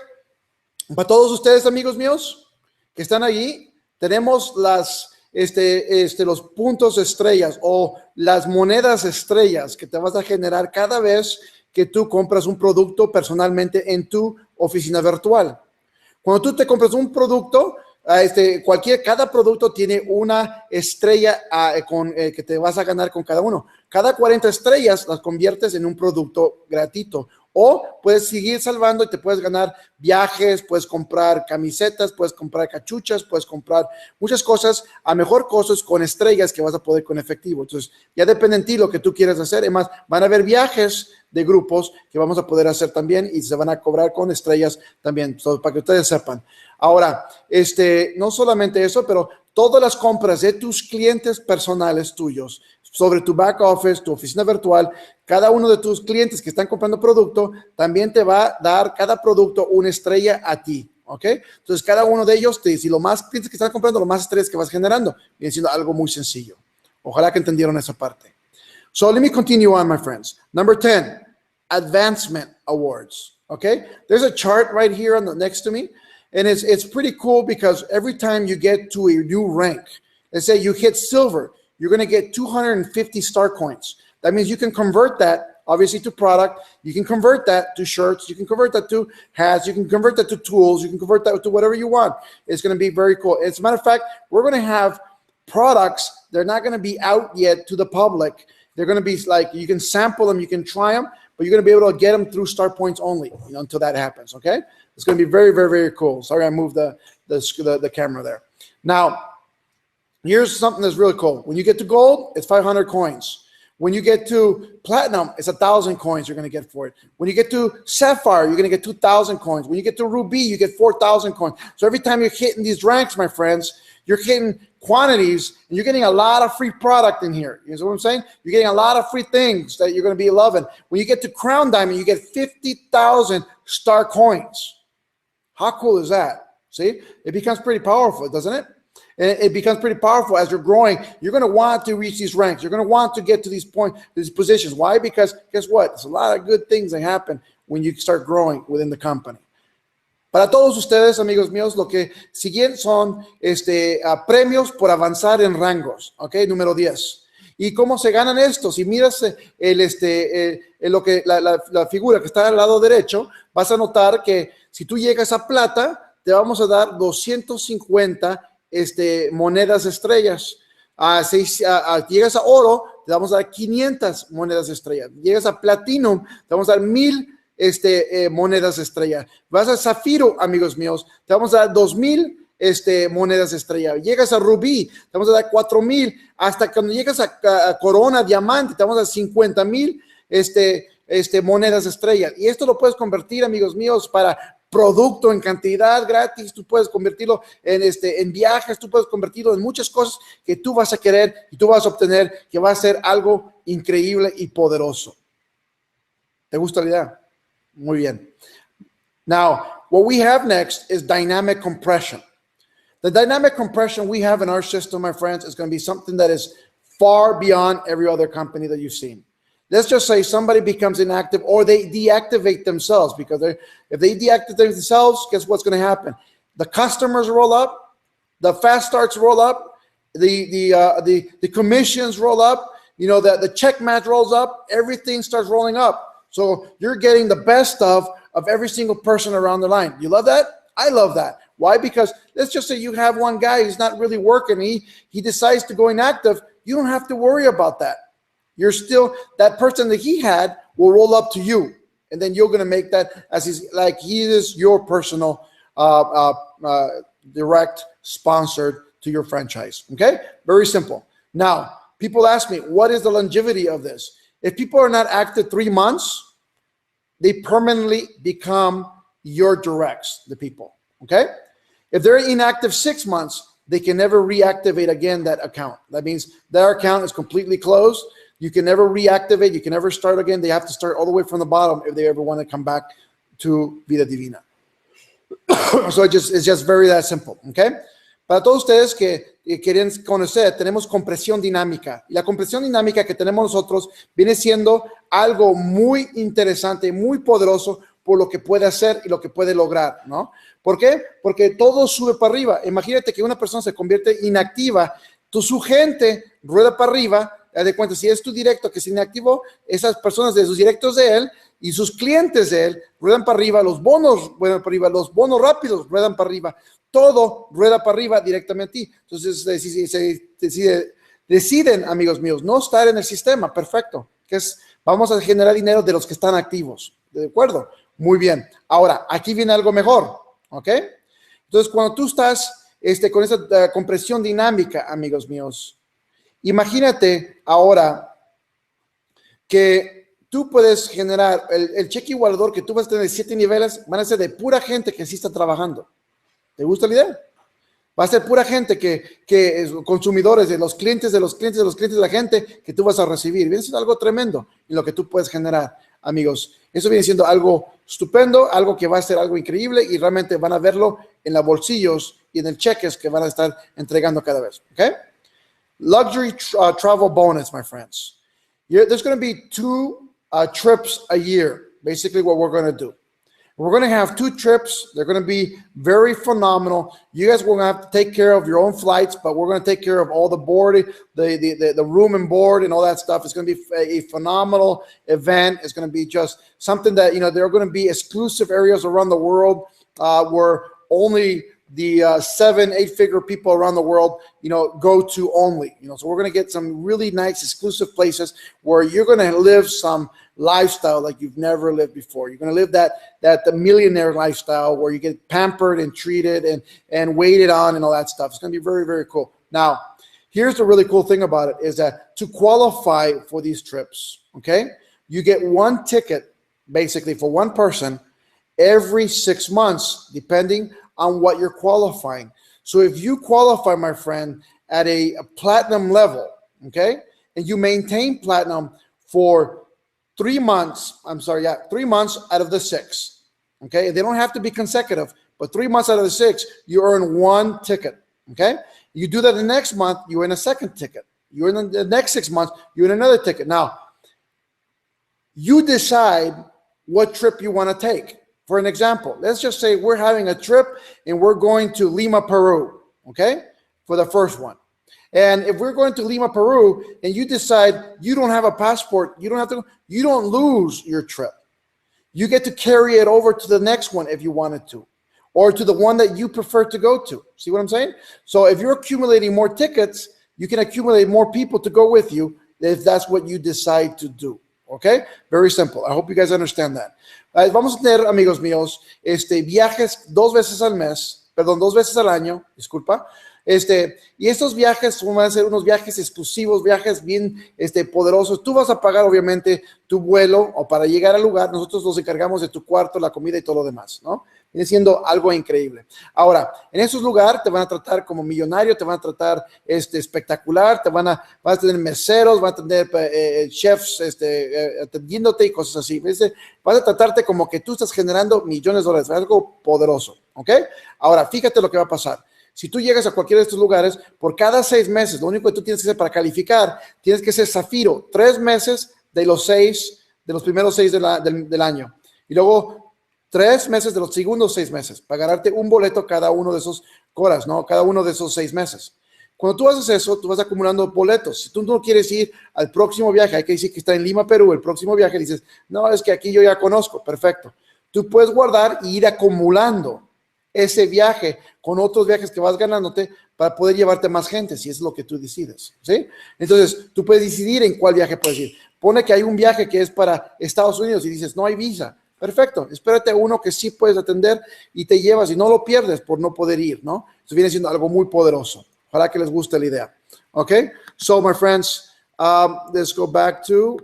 Para todos ustedes, amigos míos, que están allí, tenemos los puntos estrellas o las monedas estrellas que te vas a generar cada vez que tú compras un producto personalmente en tu oficina virtual. Cuando tú te compras un producto, cada producto tiene una estrella que te vas a ganar con cada uno. Cada 40 estrellas las conviertes en un producto gratuito. O puedes seguir salvando y te puedes ganar viajes, puedes comprar camisetas, puedes comprar cachuchas, puedes comprar muchas cosas a mejor costos con estrellas que vas a poder con efectivo. Entonces, ya depende de ti lo que tú quieras hacer. Además, van a haber viajes de grupos que vamos a poder hacer también y se van a cobrar con estrellas también, para que ustedes sepan. Ahora, no solamente eso, pero todas las compras de tus clientes personales tuyos sobre tu back office, tu oficina virtual, cada uno de tus clientes que están comprando producto, también te va a dar cada producto una estrella a ti, ¿ok? Entonces, cada uno de ellos, si lo más clientes que están comprando, lo más estrellas que vas generando, viene siendo algo muy sencillo. Ojalá que entendieron esa parte. So, let me continue on, my friends. Number 10, advancement awards, okay? There's a chart right here next to me, and it's pretty cool because every time you get to a new rank, let's say you hit silver, you're going to get 250 star coins. That means you can convert that, obviously, to product. You can convert that to shirts. You can convert that to hats. You can convert that to tools. You can convert that to whatever you want. It's going to be very cool. As a matter of fact, we're going to have products. They're not going to be out yet to the public. They're going to be like, you can sample them, you can try them, but you're going to be able to get them through star points only, you know, until that happens, okay? It's going to be very, very, very cool. Sorry, I moved the camera there. Now, here's something that's really cool. When you get to gold, it's 500 coins. When you get to platinum, it's 1,000 coins you're going to get for it. When you get to sapphire, you're going to get 2,000 coins. When you get to ruby, you get 4,000 coins. So every time you're hitting these ranks, my friends, you're hitting quantities, and you're getting a lot of free product in here. You know what I'm saying? You're getting a lot of free things that you're going to be loving. When you get to crown diamond, you get 50,000 star coins. How cool is that? See? It becomes pretty powerful, doesn't it? And it becomes pretty powerful as you're growing. You're going to want to reach these ranks. You're going to want to get to these positions. Why? Because guess what? There's a lot of good things that happen when you start growing within the company. Para todos ustedes, amigos míos, lo que siguen son premios por avanzar en rangos. ¿Ok? Número 10. ¿Y cómo se ganan estos? Si miras la figura que está al lado derecho, vas a notar que si tú llegas a plata, te vamos a dar 250 monedas estrellas. Llegas a oro, te vamos a dar 500 monedas estrellas. Llegas a platinum, te vamos a dar 1000 monedas estrellas. Vas a zafiro, amigos míos, te vamos a dar 2000 monedas estrella. Llegas a rubí, te vamos a dar 4000. Hasta cuando llegas a corona, diamante, te vamos a dar 50,000 monedas estrellas. Y esto lo puedes convertir, amigos míos, para producto en cantidad gratis. Tú puedes convertirlo en viajes, tú puedes convertirlo en muchas cosas que tú vas a querer y tú vas a obtener, que va a ser algo increíble y poderoso. ¿Te gusta la idea? Muy bien. Now, what we have next is dynamic compression. The dynamic compression we have in our system, my friends, is going to be something that is far beyond every other company that you've seen. Let's just say somebody becomes inactive or they deactivate themselves, because if they deactivate themselves, guess what's going to happen? The customers roll up, the fast starts roll up, the commissions roll up, you know, the check match rolls up, everything starts rolling up. So you're getting the best of every single person around the line. You love that? I love that. Why? Because let's just say you have one guy who's not really working. He decides to go inactive. You don't have to worry about that. You're still, that person that he had will roll up to you. And then you're going to make that as he is your personal direct sponsored to your franchise. Okay? Very simple. Now, people ask me, what is the longevity of this? If people are not active 3 months, they permanently become your directs, the people, okay? If they're inactive 6 months, they can never reactivate again that account. That means their account is completely closed. You can never reactivate. You can never start again. They have to start all the way from the bottom if they ever want to come back to Vida Divina. So it's just very that simple, okay? Para todos ustedes que quieren conocer, tenemos compresión dinámica. Y la compresión dinámica que tenemos nosotros viene siendo algo muy interesante, muy poderoso por lo que puede hacer y lo que puede lograr, ¿no? ¿Por qué? Porque todo sube para arriba. Imagínate que una persona se convierte inactiva, su gente rueda para arriba. Haz de cuenta, si es tu directo que se inactivó, esas personas de sus directos de él y sus clientes de él ruedan para arriba, los bonos ruedan para arriba, los bonos rápidos ruedan para arriba, todo rueda para arriba directamente a ti. Entonces deciden, amigos míos, no estar en el sistema, perfecto, que es, vamos a generar dinero de los que están activos, ¿de acuerdo? Muy bien. Ahora, aquí viene algo mejor, ¿ok? Entonces, cuando tú estás con esta compresión dinámica, amigos míos, imagínate ahora que tú puedes generar el cheque igualador que tú vas a tener 7 niveles, van a ser de pura gente que sí está trabajando. ¿Te gusta la idea? Va a ser pura gente que es consumidores, de los clientes, de los clientes, de los clientes, de la gente que tú vas a recibir. Viene siendo algo tremendo en lo que tú puedes generar, amigos. Eso viene siendo algo estupendo, algo que va a ser algo increíble y realmente van a verlo en los bolsillos y en el cheques que van a estar entregando cada vez. ¿Ok? Luxury travel bonus, my friends. There's going to be 2 trips a year, basically what we're going to do. We're going to have 2 trips. They're going to be very phenomenal. You guys will have to take care of your own flights, but we're going to take care of all the boarding, the room and board and all that stuff. It's going to be a phenomenal event. It's going to be just something that, there are going to be exclusive areas around the world where only the 7-8-figure people around the world, go to only, so we're going to get some really nice exclusive places where you're going to live some lifestyle like you've never lived before. You're going to live the millionaire lifestyle where you get pampered and treated and waited on and all that stuff. It's going to be very, very cool. Now, here's the really cool thing about it is that to qualify for these trips, okay, you get 1 ticket basically for 1 person every 6 months, depending on what you're qualifying. So if you qualify, my friend, at a platinum level, okay, and you maintain platinum for 3 months, 3 months out of the 6, okay? They don't have to be consecutive, but 3 months out of the 6, you earn 1 ticket, okay? You do that the next month, you earn a 2nd ticket. You earn the next 6 months, you earn another ticket. Now, you decide what trip you want to take. For an example, let's just say we're having a trip and we're going to Lima, Peru, okay, for the first one. And if we're going to Lima, Peru, and you decide you don't have a passport, you don't lose your trip. You get to carry it over to the next one if you wanted to, or to the one that you prefer to go to. See what I'm saying? So if you're accumulating more tickets, you can accumulate more people to go with you if that's what you decide to do. Okay? Very simple. I hope you guys understand that. Vamos a tener, amigos míos, viajes 2 veces al mes, perdón, 2 veces al año, disculpa. Y estos viajes van a ser unos viajes exclusivos, viajes bien poderosos. Tú vas a pagar, obviamente, tu vuelo o para llegar al lugar. Nosotros nos encargamos de tu cuarto, la comida y todo lo demás, ¿no? Viene siendo algo increíble. Ahora, en esos lugares te van a tratar como millonario, te van a tratar espectacular, vas a tener meseros, vas a tener chefs atendiéndote y cosas así. Vas a tratarte como que tú estás generando millones de dólares, algo poderoso, ¿ok? Ahora, fíjate lo que va a pasar. Si tú llegas a cualquiera de estos lugares, por cada 6 meses, lo único que tú tienes que hacer para calificar, tienes que ser zafiro, 3 meses de los primeros 6 del año. Y luego 3 meses de los segundos 6 meses, para ganarte un boleto cada uno de esos horas, ¿no? Cada uno de esos 6 meses. Cuando tú haces eso, tú vas acumulando boletos. Si tú no quieres ir al próximo viaje, hay que decir que está en Lima, Perú, el próximo viaje, dices, no, es que aquí yo ya conozco, perfecto. Tú puedes guardar y ir acumulando ese viaje con otros viajes que vas ganándote para poder llevarte más gente, si es lo que tú decides, ¿sí? Entonces, tú puedes decidir en cuál viaje puedes ir. Pone que hay un viaje que es para Estados Unidos y dices, no hay visa. Perfecto, espérate a uno que sí puedes atender y te llevas y no lo pierdes por no poder ir, ¿no? Eso viene siendo algo muy poderoso. Ojalá que les guste la idea. Okay, so my friends, let's go back to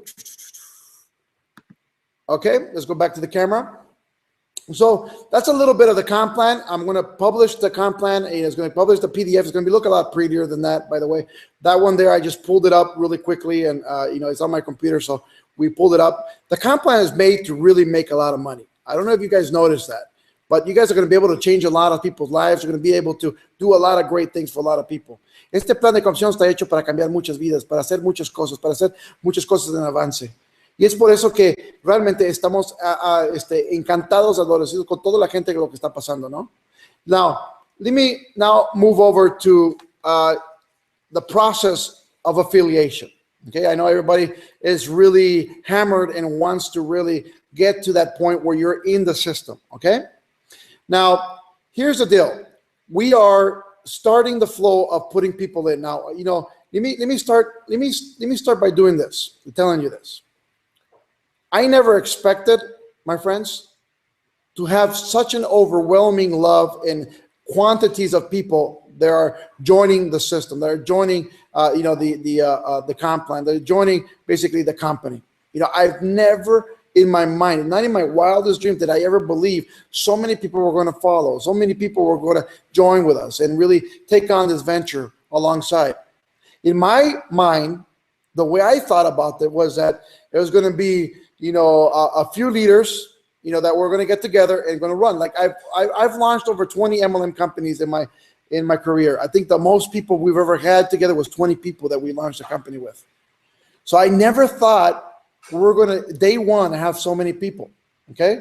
Okay, let's go back to the camera. So that's a little bit of the comp plan. I'm going to publish the comp plan. It's going to publish the PDF. It's going to look a lot prettier than that, by the way. That one there, I just pulled it up really quickly, and it's on my computer, so we pulled it up. The comp plan is made to really make a lot of money. I don't know if you guys noticed that, but you guys are going to be able to change a lot of people's lives. You're going to be able to do a lot of great things for a lot of people. Este plan de compensación está hecho para cambiar muchas vidas, para hacer muchas cosas en avance. Y es por eso que realmente estamos encantados, agradecidos con toda la gente de lo que está pasando, ¿no? Now, let me now move over to the process of affiliation. Okay, I know everybody is really hammered and wants to really get to that point where you're in the system. Okay, now here's the deal: we are starting the flow of putting people in. Now, let me start by doing this. I'm telling you this. I never expected, my friends, to have such an overwhelming love and quantities of people that are joining the system, that are joining, the comp plan, they're joining basically the company. I've never in my mind, not in my wildest dreams, did I ever believe so many people were going to follow, so many people were going to join with us and really take on this venture alongside. In my mind, the way I thought about it was that it was going to be a few leaders, that we're going to get together and going to run. Like I've launched over 20 MLM companies in my career. I think the most people we've ever had together was 20 people that we launched a company with. So I never thought we were going to day one have so many people. Okay,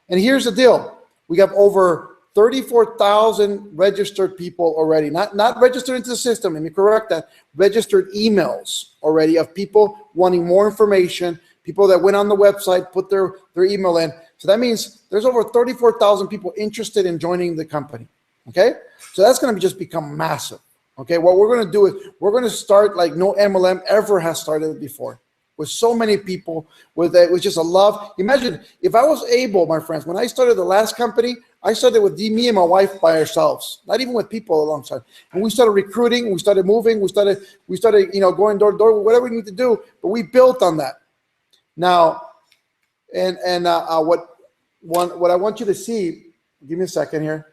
and here's the deal: we have over 34,000 registered people already. Not registered into the system. Let me correct that. Registered emails already of people wanting more information. People that went on the website, put their email in. So that means there's over 34,000 people interested in joining the company. Okay? So that's going to just become massive. Okay? What we're going to do is we're going to start like no MLM ever has started before. With so many people, with just a love. Imagine if I was able, my friends, when I started the last company, I started with me and my wife by ourselves, not even with people alongside. And we started recruiting, we started moving, we started, going door to door, whatever we need to do, but we built on that. Now, what I want you to see, give me a second here.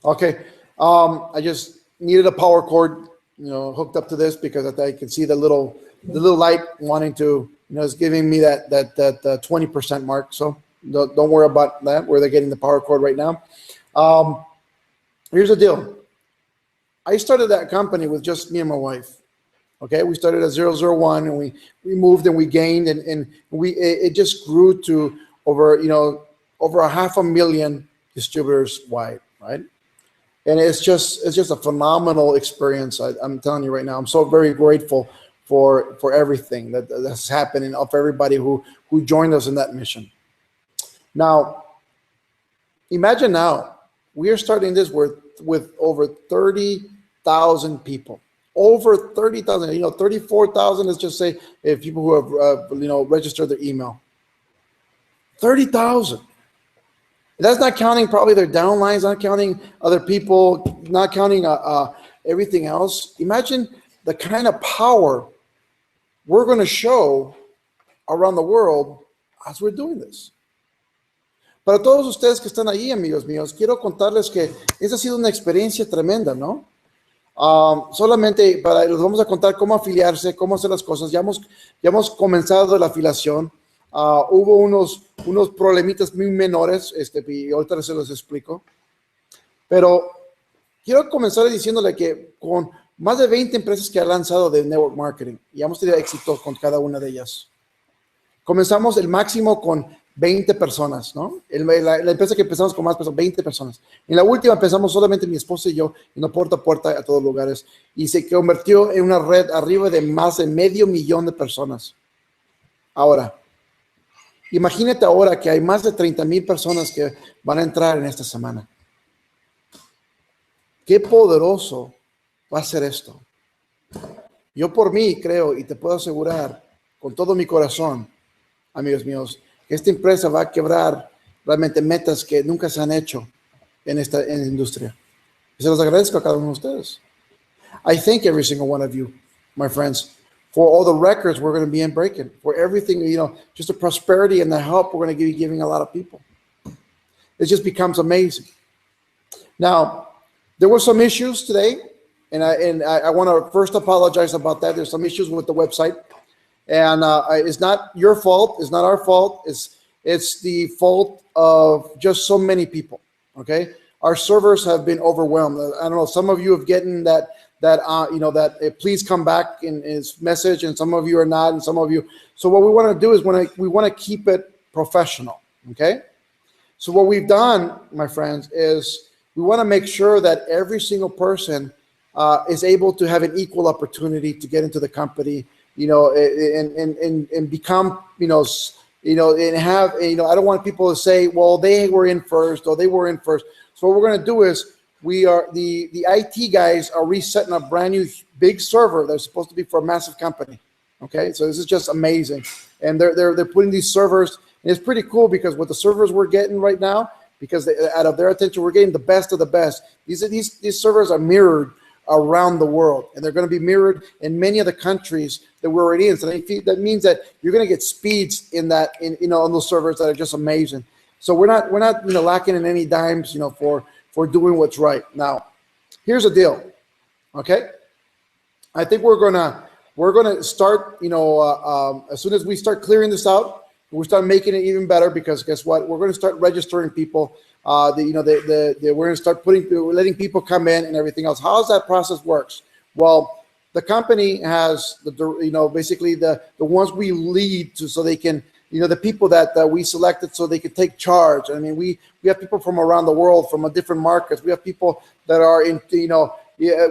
Okay, I just needed a power cord, hooked up to this because I can see the little light wanting to, it's giving me that 20% mark. So don't worry about that, where they're getting the power cord right now. Here's the deal. I started that company with just me and my wife. Okay, we started at 001 and we moved and we gained and it just grew to over 500,000 distributors wide, right? And it's just a phenomenal experience. I'm telling you right now, I'm so very grateful for everything that's happening, of everybody who joined us in that mission. Now, imagine now we are starting this with over 30,000 people. Over 30,000, 34,000, let's just say, if people who have, registered their email. 30,000. That's not counting probably their downlines, not counting other people, not counting everything else. Imagine the kind of power we're going to show around the world as we're doing this. Para todos ustedes que están ahí, amigos míos, quiero contarles que esa ha sido una experiencia tremenda, ¿no? Solamente les vamos a contar cómo afiliarse, cómo hacer las cosas. Ya hemos comenzado la afiliación. Hubo unos problemitas muy menores, y ahorita se los explico. Pero quiero comenzar diciéndole que con más de 20 empresas que ha lanzado de network marketing, y hemos tenido éxito con cada una de ellas. Comenzamos el máximo con 20 personas, ¿no? La empresa que empezamos con más personas, 20 personas. En la última empezamos solamente mi esposa y yo, yendo puerta a puerta a todos lugares. Y se convirtió en una red arriba de más de 500,000 de personas. Ahora, imagínate ahora que hay más de 30,000 personas que van a entrar en esta semana. Qué poderoso va a ser esto. Yo por mí creo y te puedo asegurar con todo mi corazón, amigos míos, que esta empresa va a quebrar realmente metas que nunca se han hecho en esta industria. Y se los agradezco a cada uno de ustedes. I thank every single one of you, my friends, for all the records we're going to be breaking, for everything, just the prosperity and the help we're going to be giving a lot of people. It just becomes amazing. Now, there were some issues today, and I want to first apologize about that. There's some issues with the website, and it's not your fault. It's not our fault. It's the fault of just so many people. Okay, our servers have been overwhelmed. I don't know. Some of you have gotten that please come back in his message, and some of you are not, and some of you. So what we want to do is we want to keep it professional. Okay, so what we've done, my friends, is we want to make sure that every single person is able to have an equal opportunity to get into the company, and become, and have, I don't want people to say, well, they were in first or they were in first. So what we're going to do is the IT guys are resetting a brand new big server that's supposed to be for a massive company. Okay, so this is just amazing, and they're putting these servers, and it's pretty cool because with the servers we're getting right now, because out of their attention, we're getting the best of the best. These servers are mirrored around the world, and they're going to be mirrored in many of the countries that we're already in. So that means that you're going to get speeds in those servers that are just amazing. So we're not lacking in any dimes, for doing what's right. Now, here's the deal. Okay, I think we're gonna start. As soon as we start clearing this out, we start making it even better, because guess what? We're going to start registering people. We're going to start letting people come in and everything else. How's that process works? Well, the company has basically the ones we lead to, so they can, the people that we selected so they could take charge. I mean, we have people from around the world, from different markets. We have people that are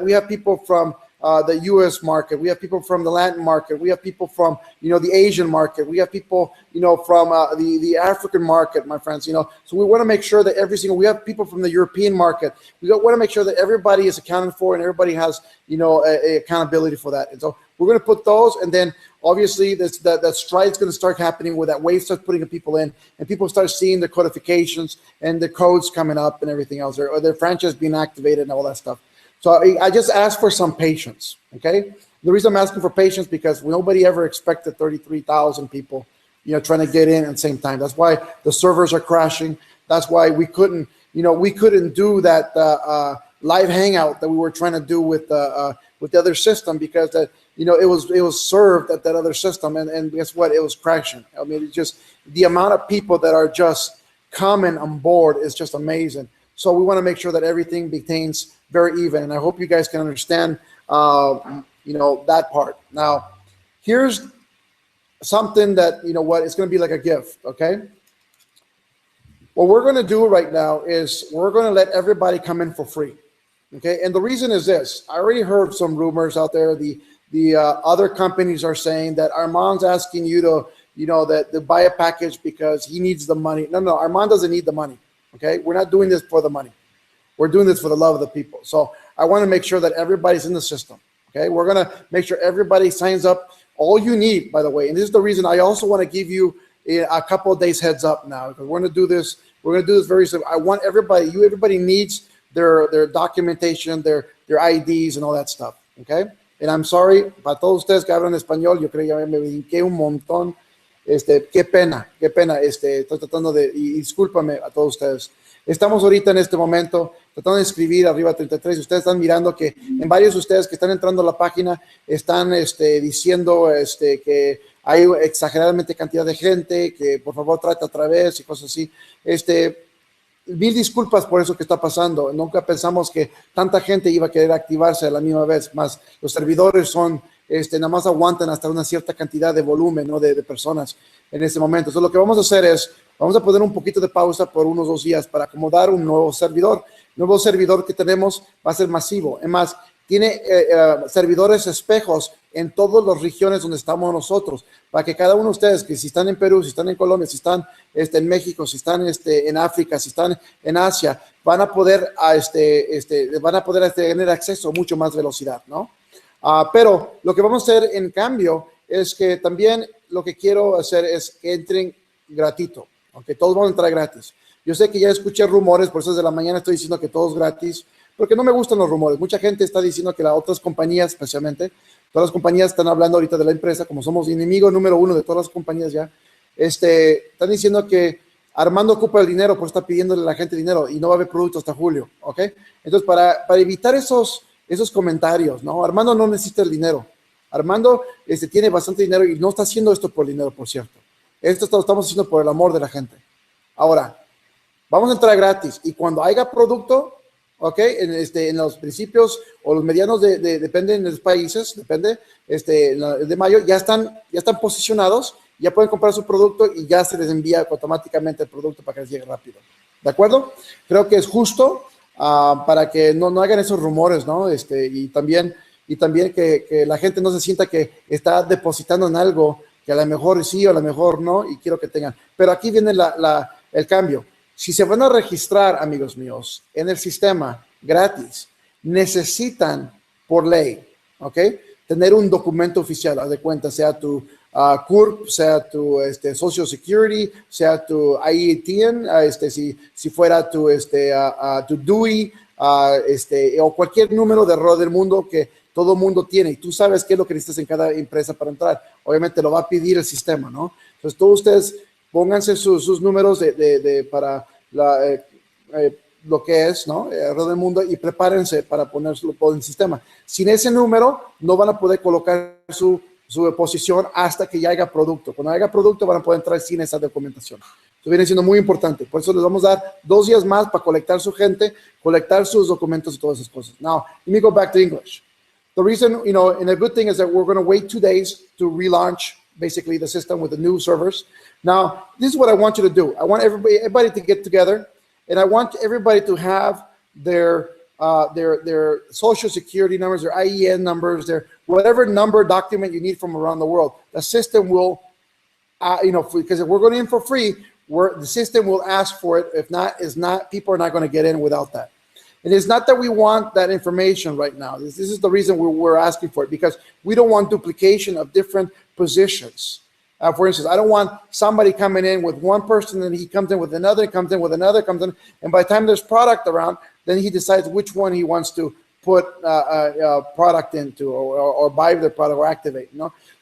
we have people from the U.S. market. We have people from the Latin market. We have people from, the Asian market. We have people, from the African market, my friends, So we want to make sure that we have people from the European market. We want to make sure that everybody is accounted for and everybody has, a accountability for that. And so we're going to put those, and then obviously that stride is going to start happening where that wave starts putting the people in, and people start seeing the codifications and the codes coming up and everything else, or their franchise being activated and all that stuff. So I just ask for some patience, okay? The reason I'm asking for patience, because nobody ever expected 33,000 people, trying to get in at the same time. That's why the servers are crashing. That's why we couldn't do that live hangout that we were trying to do with the other system, because it was served at that other system, and guess what? It was crashing. I mean, it's just the amount of people that are just coming on board is just amazing. So we want to make sure that everything maintains very even, and I hope you guys can understand, that part. Now, here's something that, it's going to be like a gift, okay? What we're going to do right now is we're going to let everybody come in for free, okay? And the reason is this. I already heard some rumors out there. The other companies are saying that Armand's asking you to buy a package because he needs the money. No, Armand doesn't need the money. Okay, we're not doing this for the money. We're doing this for the love of the people. So I want to make sure that everybody's in the system. Okay, we're going to make sure everybody signs up. All you need, by the way, and this is the reason I also want to give you a couple of days heads up now, because we're going to do this. We're going to do this very soon. I want everybody. Everybody needs their documentation, their IDs, and all that stuff. Okay, and I'm sorry para todos ustedes que hablan español. Yo creo que ya me brinqué un montón. Qué pena, estoy tratando y discúlpame a todos ustedes. Estamos ahorita en este momento tratando de escribir arriba 33. Ustedes están mirando que en varios de ustedes que están entrando a la página están diciendo que hay exageradamente cantidad de gente, que por favor trate otra vez y cosas así. Mil disculpas por eso que está pasando. Nunca pensamos que tanta gente iba a querer activarse a la misma vez, más los servidores son nada más aguantan hasta una cierta cantidad de volumen, ¿no? de personas en este momento. Entonces lo que vamos a hacer es, vamos a poner un poquito de pausa por unos 2 días para acomodar un nuevo servidor. El nuevo servidor que tenemos va a ser masivo. Es más, tiene servidores espejos en todas las regiones donde estamos nosotros, para que cada uno de ustedes, que si están en Perú, si están en Colombia, si están en México, si están en África, si están en Asia, van a poder tener acceso a mucho más velocidad, ¿no? Pero lo que vamos a hacer en cambio es que también lo que quiero hacer es que entren gratuito, aunque todos van a entrar gratis. Yo sé que ya escuché rumores, por eso desde la mañana estoy diciendo que todo es gratis, porque no me gustan los rumores. Mucha gente está diciendo que las otras compañías, especialmente, Todas las compañías están hablando ahorita de la empresa, como somos enemigo número uno de todas las compañías ya, están diciendo que Armando ocupa el dinero, por estar pidiéndole a la gente dinero y no va a haber producto hasta julio, ¿ok? Entonces, para evitar esos comentarios, ¿no? Armando no necesita el dinero. Armando tiene bastante dinero y no está haciendo esto por dinero, por cierto. Esto lo estamos haciendo por el amor de la gente. Ahora, vamos a entrar gratis y cuando haya producto, ¿ok? En los principios o los medianos depende de los países, depende, de mayo, ya están posicionados, ya pueden comprar su producto y ya se les envía automáticamente el producto para que les llegue rápido. ¿De acuerdo? Creo que es justo para que no hagan esos rumores, ¿no? Y también que la gente no se sienta que está depositando en algo que a lo mejor sí o a lo mejor no, y quiero que tengan. Pero aquí viene el cambio. Si se van a registrar, amigos míos, en el sistema gratis, necesitan por ley, ¿ok? Tener un documento oficial, haz de cuenta, sea tu CURP, sea tu Social Security, sea tu IETN, si fuera tu DUI, o cualquier número de error del mundo que todo mundo tiene, y tú sabes qué es lo que necesitas en cada empresa para entrar. Obviamente lo va a pedir el sistema, ¿no? Entonces, todos ustedes pónganse sus números para lo que es, ¿no? Error del mundo, y prepárense para ponerlo en el sistema. Sin ese número, no van a poder colocar su posición hasta que ya haya producto. Cuando haya producto, van a poder entrar sin esa documentación. Esto viene siendo muy importante. Por eso les vamos a dar 2 días más para colectar su gente, colectar sus documentos y todas esas cosas. Now, let me go back to English. The reason, and the good thing is that we're going to wait 2 days to relaunch basically the system with the new servers. Now, this is what I want you to do. I want everybody to get together, and I want everybody to have their social security numbers, their IEN numbers, their whatever number document you need from around the world. The system will, because if we're going in for free, the system will ask for it. If not, people are not going to get in without that. And it's not that we want that information right now. This is the reason we're asking for it, because we don't want duplication of different positions. For instance, I don't want somebody coming in with one person and he comes in with another, comes in with another, and by the time there's product around, then he decides which one he wants to put product into or buy their product or activate,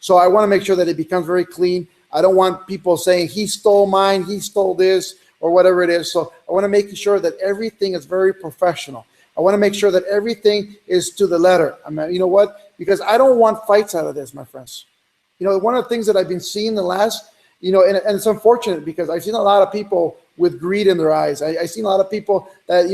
So I want to make sure that it becomes very clean. I don't want people saying he stole mine, he stole this, or whatever it is. So I want to make sure that everything is very professional. I want to make sure that everything is to the letter. I mean, you know what? Because I don't want fights out of this, my friends. One of the things that I've been seeing the last, and it's unfortunate because I've seen a lot of people with greed in their eyes. I've seen a lot of people that,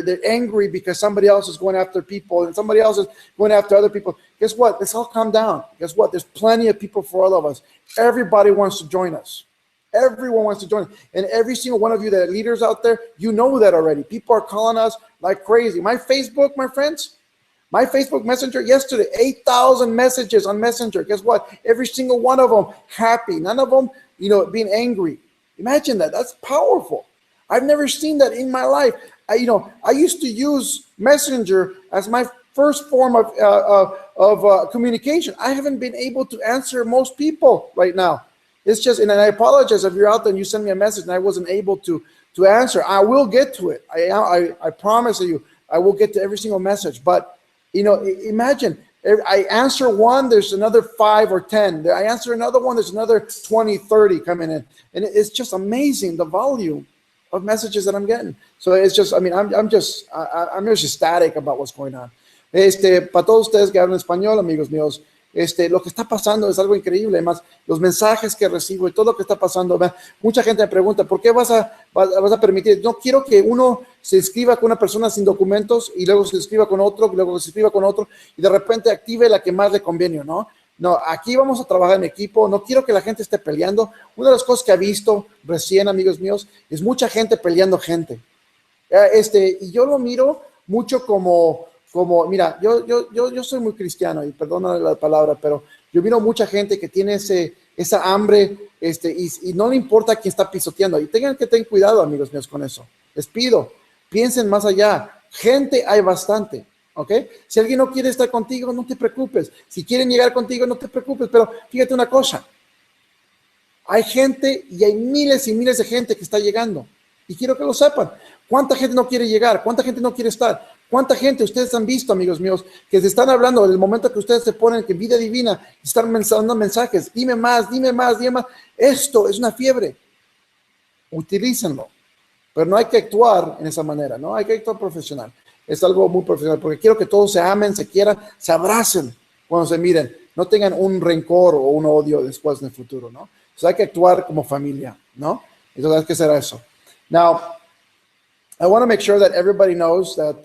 they're angry because somebody else is going after people and somebody else is going after other people. Guess what? Let's all calm down. Guess what? There's plenty of people for all of us. Everybody wants to join us. Everyone wants to join. And every single one of you that are leaders out there, you know that already. People are calling us like crazy. My Facebook, my friends, my Facebook Messenger yesterday, 8,000 messages on Messenger. Guess what? Every single one of them happy. None of them, being angry. Imagine that. That's powerful. I've never seen that in my life. I used to use Messenger as my first form of communication. I haven't been able to answer most people right now. It's just, and I apologize if you're out there and you send me a message and I wasn't able to answer. I will get to it. I promise you, I will get to every single message. But, imagine, I answer one, there's another 5 or 10. I answer another one, there's another 20, 30 coming in. And it's just amazing, the volume of messages that I'm getting. So it's just, I'm just ecstatic about what's going on. Para todos ustedes que hablan español, amigos míos, lo que está pasando es algo increíble. Además, los mensajes que recibo y todo lo que está pasando, mucha gente me pregunta, ¿por qué vas a permitir? No quiero que uno se inscriba con una persona sin documentos y luego se inscriba con otro, y luego se inscriba con otro y de repente active la que más le conviene, ¿no? No, aquí vamos a trabajar en equipo. No quiero que la gente esté peleando. Una de las cosas que he visto recién, amigos míos, es mucha gente peleando gente. Y yo lo miro mucho como mira, yo soy muy cristiano y perdóname la palabra, pero yo miro mucha gente que tiene esa hambre, y no le importa quién está pisoteando. Y tengan que tener cuidado, amigos míos, con eso. Les pido, piensen más allá. Gente hay bastante, ¿ok? Si alguien no quiere estar contigo, no te preocupes. Si quieren llegar contigo, no te preocupes. Pero fíjate una cosa. Hay gente y hay miles y miles de gente que está llegando. Y quiero que lo sepan. ¿Cuánta gente no quiere llegar? ¿Cuánta gente no quiere estar? ¿Cuánta gente ustedes han visto, amigos míos, que se están hablando en el momento que ustedes se ponen que Vida Divina, están mandando mensajes, dime más, dime más, dime más? Esto es una fiebre. Utilícenlo. Pero no hay que actuar en esa manera, ¿no? Hay que actuar profesional. Es algo muy profesional, porque quiero que todos se amen, se quieran, se abracen cuando se miren. No tengan un rencor o un odio después en el futuro, ¿no? Entonces hay que actuar como familia, ¿no? Entonces hay que hacer eso. Now, I want to make sure that everybody knows that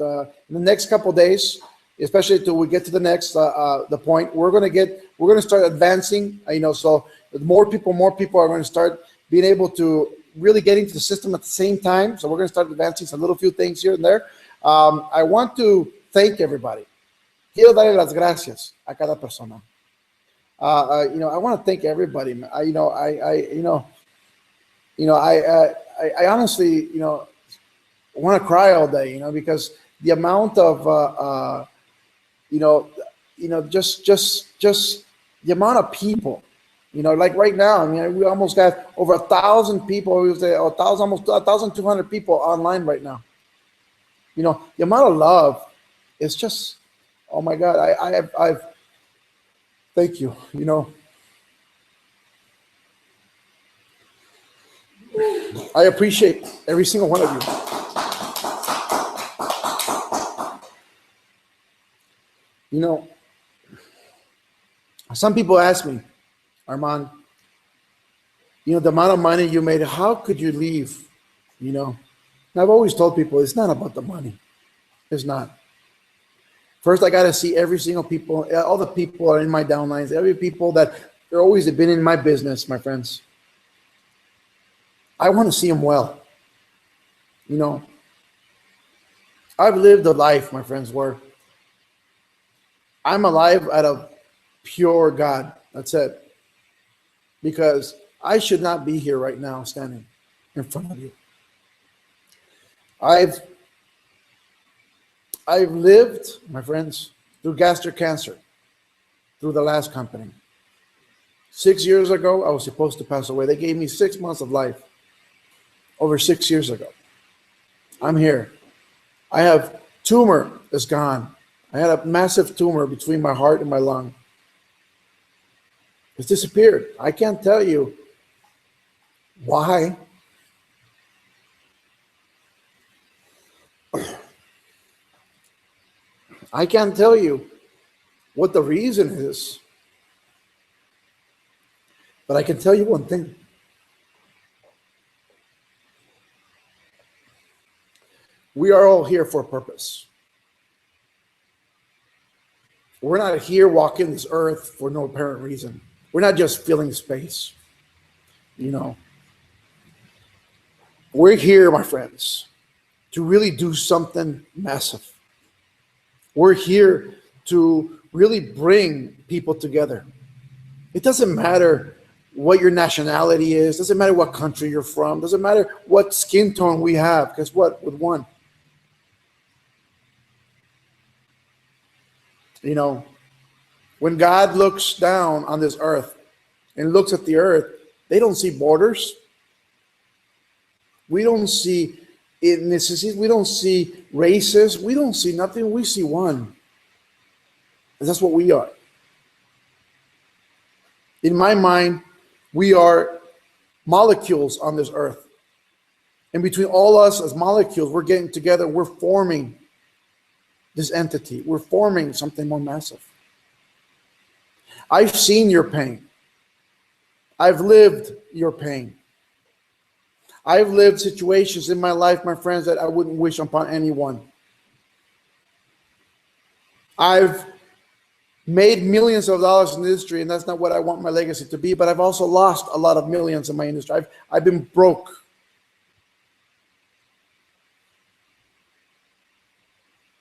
in the next couple of days, especially till we get to the next the point, we're going to start advancing. So more people are going to start being able to really get into the system at the same time. So we're going to start advancing some little few things here and there. I want to thank everybody. Quiero darle las gracias a cada persona. I want to thank everybody. I honestly, want to cry all day, because the amount of, just the amount of people, like right now, I mean, we almost got over 1,000 people. We say almost 1,200 people online right now. The amount of love is just, oh my God, I've thank you, I appreciate every single one of you. Some people ask me, Armand, the amount of money you made, how could you leave? And I've always told people, it's not about the money. It's not. First, I got to see every single people, all the people are in my downlines, every people that they're always been in my business, my friends. I want to see them well. I've lived a life, my friends, where I'm alive out of pure God. That's it. Because I should not be here right now standing in front of you. I've lived, my friends, through gastric cancer, through the last company. 6 years ago, I was supposed to pass away. They gave me 6 months of life over 6 years ago. I'm here. I have tumor that's gone. I had a massive tumor between my heart and my lung. It's disappeared. I can't tell you why. I can't tell you what the reason is. But I can tell you one thing. We are all here for a purpose. We're not here walking this earth for no apparent reason. We're not just filling space. We're here, my friends, to really do something massive. We're here to really bring people together. It doesn't matter what your nationality is. Doesn't matter what country you're from. Doesn't matter what skin tone we have. Guess what? With one. When God looks down on this earth and looks at the earth, they don't see borders. We don't see ethnicities. We don't see races. We don't see nothing. We see one. And that's what we are. In my mind, we are molecules on this earth. And between all us as molecules, we're getting together. We're forming this entity. We're forming something more massive. I've seen your pain. I've lived your pain. I've lived situations in my life, my friends, that I wouldn't wish upon anyone. I've made millions of dollars in the industry, and that's not what I want my legacy to be, but I've also lost a lot of millions in my industry. I've been broke.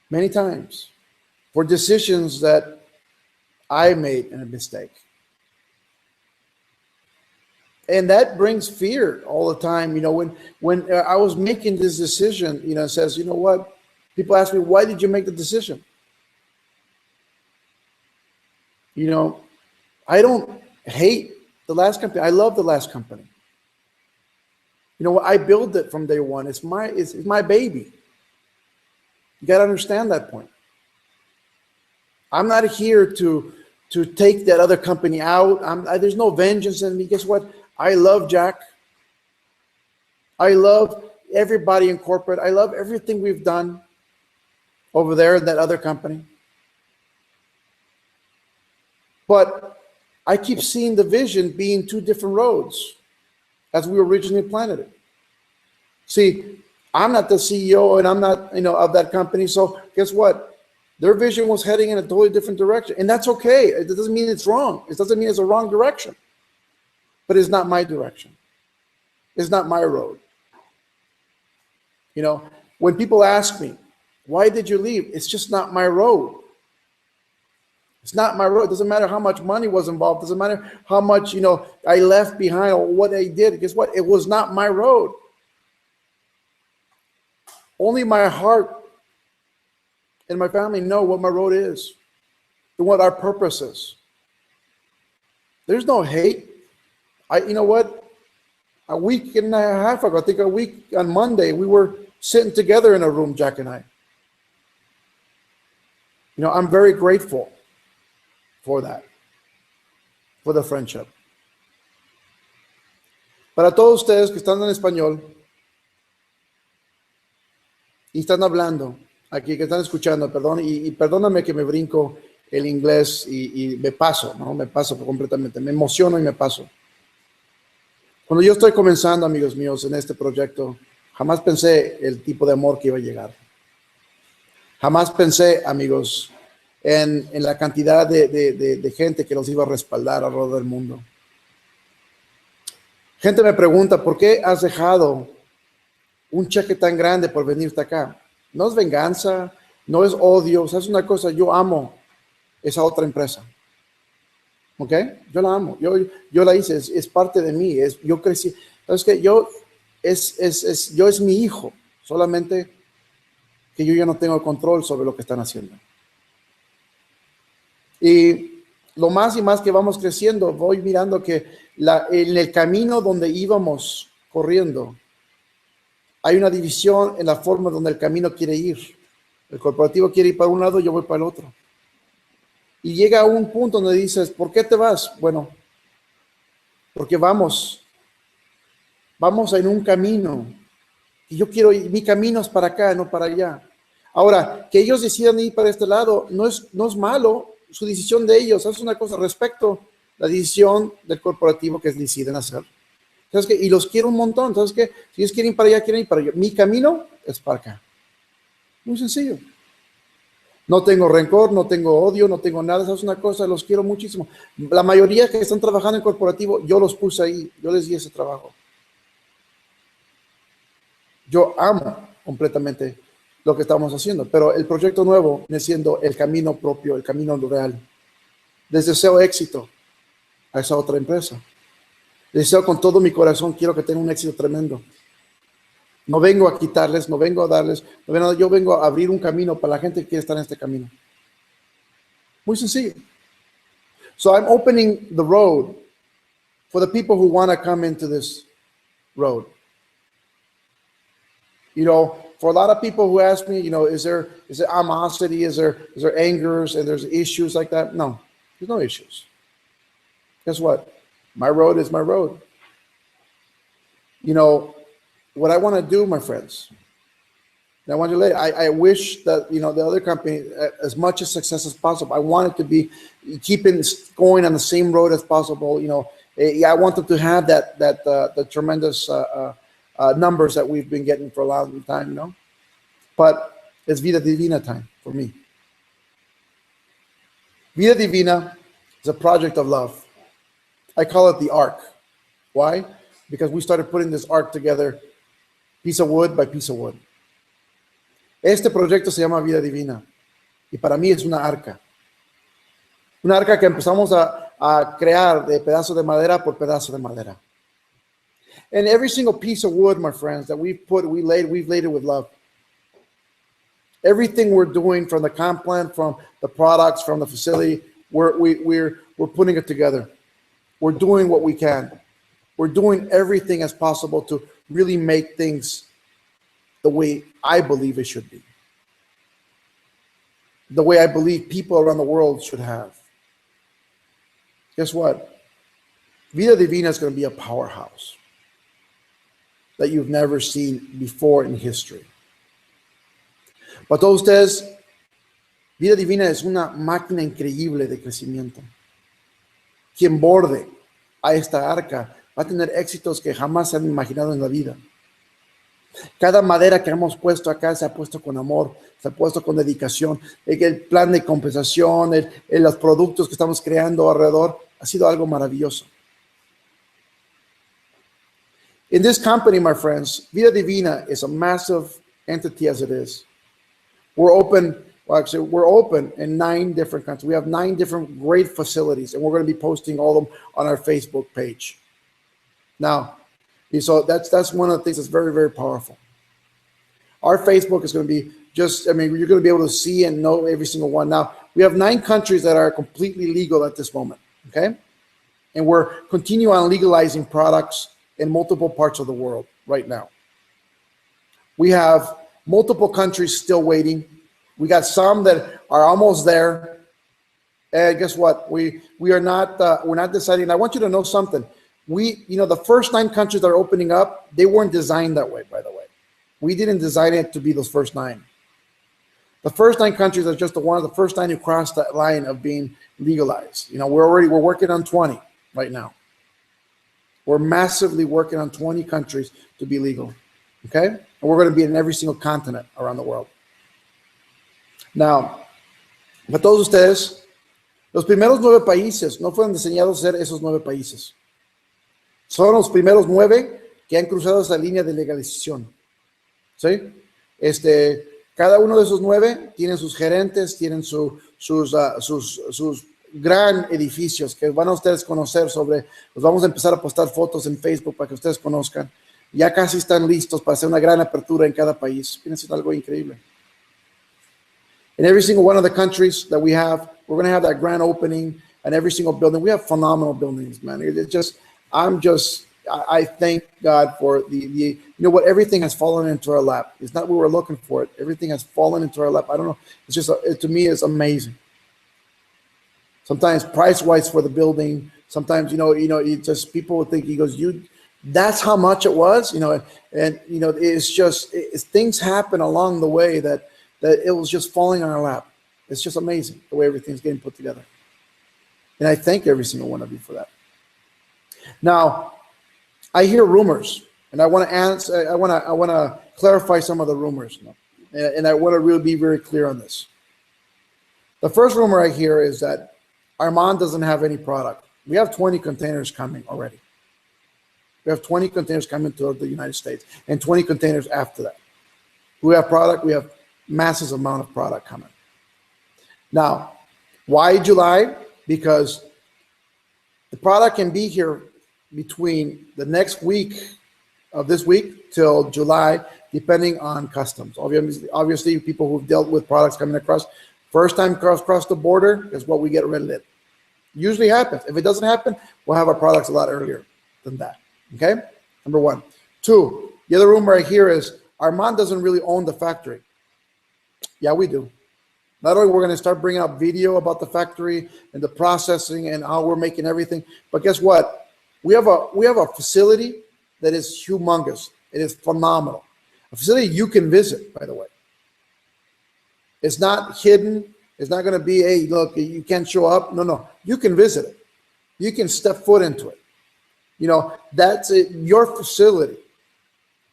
Many times for decisions that I made in a mistake. And that brings fear all the time. When I was making this decision, it says, what? People ask me, why did you make the decision? I don't hate the last company. I love the last company. I built it from day one. It's my baby. You got to understand that point. I'm not here to take that other company out. There's no vengeance in me. Guess what? I love Jack. I love everybody in corporate. I love everything we've done over there in that other company. But I keep seeing the vision being two different roads as we originally planned it. See, I'm not the CEO and I'm not, of that company. So guess what? Their vision was heading in a totally different direction. And that's okay. It doesn't mean it's wrong. It doesn't mean it's a wrong direction. But it's not my direction. It's not my road. When people ask me, why did you leave? It's just not my road. It's not my road. It doesn't matter how much money was involved. It doesn't matter how much, I left behind or what I did. Guess what? It was not my road. Only my heart and my family know what my road is and what our purpose is. There's no hate. You know what? A week and a half ago, I think a week on Monday, we were sitting together in a room, Jack and I. I'm very grateful for that, for the friendship. Para todos ustedes que están en español y están hablando, aquí que están escuchando, perdón, y perdóname que me brinco el inglés y me paso, ¿no? Me paso completamente, me emociono y me paso. Cuando yo estoy comenzando, amigos míos, en este proyecto, jamás pensé el tipo de amor que iba a llegar. Jamás pensé, amigos, en la cantidad de gente que nos iba a respaldar alrededor del mundo. Gente me pregunta, ¿por qué has dejado un cheque tan grande por venirte acá? No es venganza, no es odio. ¿Sabes una cosa? Yo amo esa otra empresa. ¿Ok? Yo la amo. Yo la hice. Es parte de mí. Yo crecí. ¿Sabes qué? Yo es mi hijo. Solamente que yo ya no tengo control sobre lo que están haciendo. Y lo más y más que vamos creciendo, voy mirando que en el camino donde íbamos corriendo, hay una división en la forma donde el camino quiere ir. El corporativo quiere ir para un lado, yo voy para el otro. Y llega a un punto donde dices, ¿por qué te vas? Bueno, porque vamos en un camino. Y yo quiero ir, mi camino es para acá, no para allá. Ahora, que ellos decidan ir para este lado, no es malo. Su decisión de ellos, es una cosa respecto a la decisión del corporativo que deciden hacer. ¿Sabes qué? Y los quiero un montón. ¿Sabes qué? Si ellos quieren ir para allá, quieren ir para allá. Mi camino es para acá. Muy sencillo. No tengo rencor, no tengo odio, no tengo nada. ¿Sabes una cosa? Los quiero muchísimo. La mayoría que están trabajando en corporativo, yo los puse ahí. Yo les di ese trabajo. Yo amo completamente lo que estamos haciendo, pero el proyecto nuevo viene siendo el camino propio, el camino real. Les deseo éxito a esa otra empresa. Les deseo con todo mi corazón, quiero que tengan un éxito tremendo. No vengo a quitarles, no vengo a darles, yo vengo a abrir un camino para la gente que quiere estar en este camino. Muy sencillo. So I'm opening the road for the people who want to come into this road. For a lot of people who ask me, is there animosity, is there angers, and there's issues like that? No, there's no issues. Guess what? My road is my road. What I want to do, my friends, and I want to I wish that, the other company, as much as success as possible, I want it to be keeping going on the same road as possible. I want them to have the tremendous numbers that we've been getting for a long time, But it's Vida Divina time for me. Vida Divina is a project of love. I call it the ark. Why? Because we started putting this ark together, piece of wood by piece of wood. Este proyecto se llama Vida Divina. Y para mí es una arca. Una arca que empezamos a crear de pedazo de madera por pedazo de madera. And every single piece of wood, my friends, that we've laid it with love. Everything we're doing, from the comp plan, from the products, from the facility, we're putting it together. We're doing what we can. We're doing everything as possible to really make things the way I believe it should be. the way I believe people around the world should have. Guess what? Vida Divina is going to be a powerhouse that you've never seen before in history. Para todos ustedes, Vida Divina es una máquina increíble de crecimiento. Quien borde a esta arca va a tener éxitos que jamás se han imaginado en la vida. Cada madera que hemos puesto acá se ha puesto con amor, se ha puesto con dedicación. El plan de compensación, los productos que estamos creando alrededor, ha sido algo maravilloso. In this company, my friends, Vida Divina is a massive entity as it is. We're open in 9 different countries. We have 9 different great facilities, and we're going to be posting all of them on our Facebook page. Now, so that's one of the things that's very, very powerful. Our Facebook is going to be you're going to be able to see and know every single one. Now, we have 9 countries that are completely legal at this moment, okay? And we're continuing on legalizing products in multiple parts of the world right now. We have multiple countries still waiting. We got some that are almost there. And guess what? We're not deciding. I want you to know something. The first 9 countries that are opening up, they weren't designed that way, by the way. We didn't design it to be those first 9. The first 9 countries are just the first 9 who crossed that line of being legalized. We're working on 20 right now. We're massively working on 20 countries to be legal, okay? And we're going to be in every single continent around the world. Now, para todos ustedes, los primeros 9 países no fueron diseñados a ser esos 9 países. Son los primeros 9 que han cruzado esa línea de legalización, ¿sí? Cada uno de esos 9 tienen sus gerentes, tienen sus gran edificios que van a ustedes conocer los vamos a empezar a postar fotos en Facebook para que ustedes conozcan. Ya casi están listos para hacer una gran apertura en cada país. Fíjense, es algo increíble. In every single one of the countries that we have, we're going to have that grand opening, and every single building. We have phenomenal buildings, man. I thank God for everything has fallen into our lap. It's not we were looking for it. Everything has fallen into our lap. I don't know. It's just, to me, it's amazing. Sometimes price-wise for the building. Sometimes, it's just people would think, that's how much it was, it's just, things happen along the way that it was just falling on our lap. It's just amazing the way everything's getting put together. And I thank every single one of you for that. Now, I hear rumors, and I want to answer. I want to clarify some of the rumors, and I want to really be very clear on this. The first rumor I hear is that Armand doesn't have any product. We have 20 containers coming already. We have 20 containers coming to the United States, and 20 containers after that. We have product. We have massive amount of product coming. Now, why July? Because the product can be here between the next week of this week till July, depending on customs. Obviously, people who've dealt with products coming across, first time across the border is what we get red-lit. Usually happens. If it doesn't happen, we'll have our products a lot earlier than that. Okay? Number 1. 2, the other rumor I hear is Armand doesn't really own the factory. Yeah, we do. Not only we're going to start bringing up video about the factory and the processing and how we're making everything, but guess what? We have a facility that is humongous. It is phenomenal. A facility you can visit, by the way. It's not hidden. It's not going to be, hey, look, you can't show up. No. You can visit it. You can step foot into it. That's it, your facility.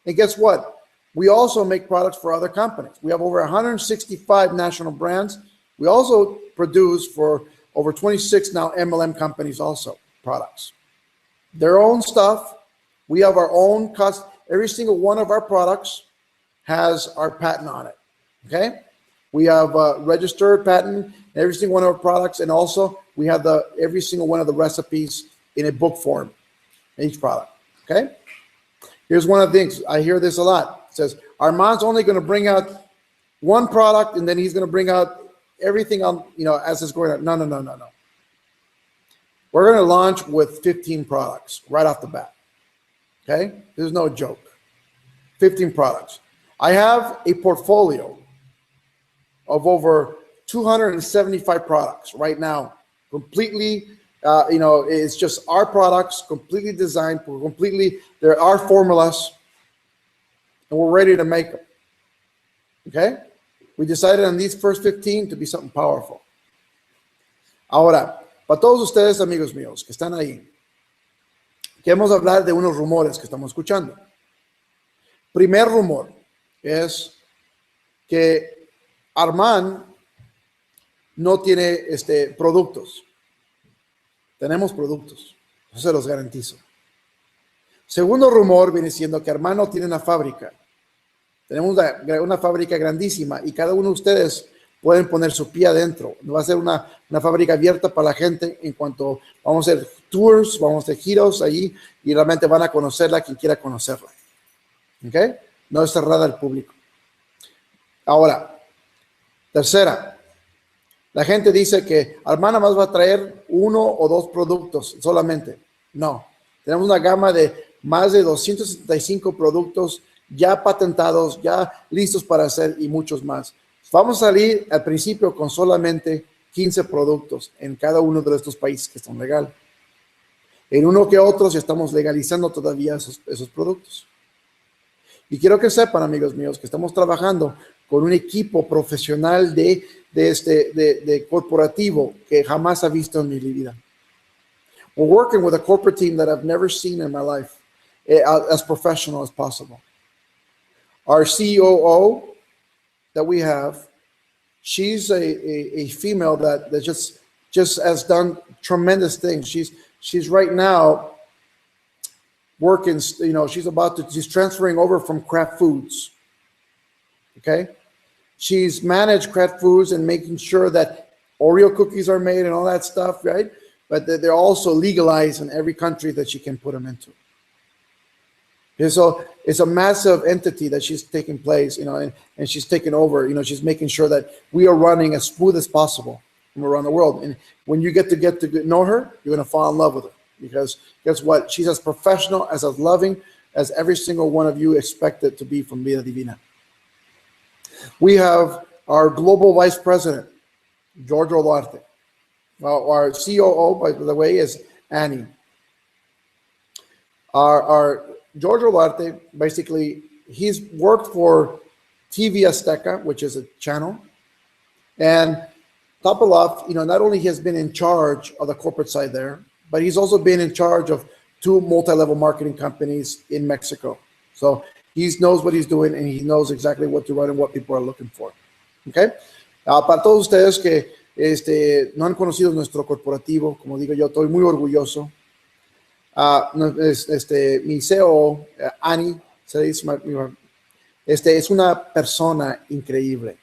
And guess what? We also make products for other companies. We have over 165 national brands. We also produce for over 26 now MLM companies also products. Their own stuff. We have our own cost. Every single one of our products has our patent on it. Okay? We have a registered patent in every single one of our products, and also we have every single one of the recipes in a book form in each product. Okay? Here's one of the things. I hear this a lot. It says, Armand's only going to bring out one product, and then he's going to bring out everything on, as it's going on. No. We're going to launch with 15 products right off the bat. Okay? There's no joke. 15 products. I have a portfolio of over 275 products right now, completely, it's just our products, completely designed, they're our formulas, and we're ready to make them. Okay? We decided on these first 15 to be something powerful. Ahora, para todos ustedes, amigos míos, que están ahí, queremos hablar de unos rumores que estamos escuchando. Primer rumor es que Armand no tiene productos. Tenemos productos, eso se los garantizo. Segundo rumor viene siendo que Armand no tiene una fábrica. Tenemos una fábrica grandísima y cada uno de ustedes pueden poner su pie adentro. Va a ser una fábrica abierta para la gente en cuanto vamos a hacer tours, vamos a hacer giros allí y realmente van a conocerla quien quiera conocerla. ¿Ok? No es cerrada al público. Ahora, tercera, la gente dice que Armand más va a traer 1 o 2 productos solamente. No, tenemos una gama de más de 265 productos ya patentados, ya listos para hacer y muchos más. Vamos a salir al principio con solamente 15 productos en cada uno de estos países que son legales. En uno que otros estamos legalizando todavía esos productos. Y quiero que sepan, amigos míos, que estamos trabajando con un equipo profesional de corporativo que jamás ha visto en mi vida. We're working with a corporate team that I've never seen in my life, as professional as possible. Our COO that we have, she's a female that just has done tremendous things. She's right now working, she's transferring over from Kraft Foods. Okay? She's managed Kraft Foods and making sure that Oreo cookies are made and all that stuff, right? But they're also legalized in every country that she can put them into. And so it's a massive entity that she's taking place, and she's taking over. She's making sure that we are running as smooth as possible around the world. And when you get to know her, you're going to fall in love with her. Because guess what? She's as professional, as loving as every single one of you expected to be from Vida Divina. We have our global vice president, Giorgio Duarte. Our COO, by the way, is Annie. Our Giorgio Duarte, basically, he's worked for TV Azteca, which is a channel. And top it off, not only he has been in charge of the corporate side there, but he's also been in charge of 2 multi-level marketing companies in Mexico. So he knows what he's doing and he knows exactly what to run and what people are looking for. Okay? Para todos ustedes que no han conocido nuestro corporativo, como digo yo, estoy muy orgulloso. Mi CEO, Annie, es una persona increíble.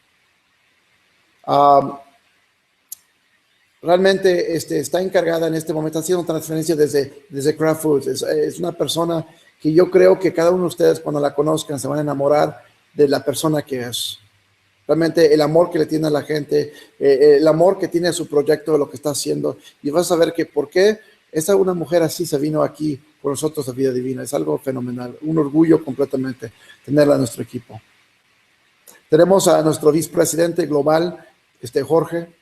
Realmente está encargada en este momento, haciendo transferencia desde Kraft Foods. Es una persona que yo creo que cada uno de ustedes cuando la conozcan se van a enamorar de la persona que es. Realmente el amor que le tiene a la gente, el amor que tiene a su proyecto, de lo que está haciendo. Y vas a ver que por qué una mujer así se vino aquí con nosotros a Vida Divina. Es algo fenomenal, un orgullo completamente tenerla en nuestro equipo. Tenemos a nuestro vicepresidente global, Jorge.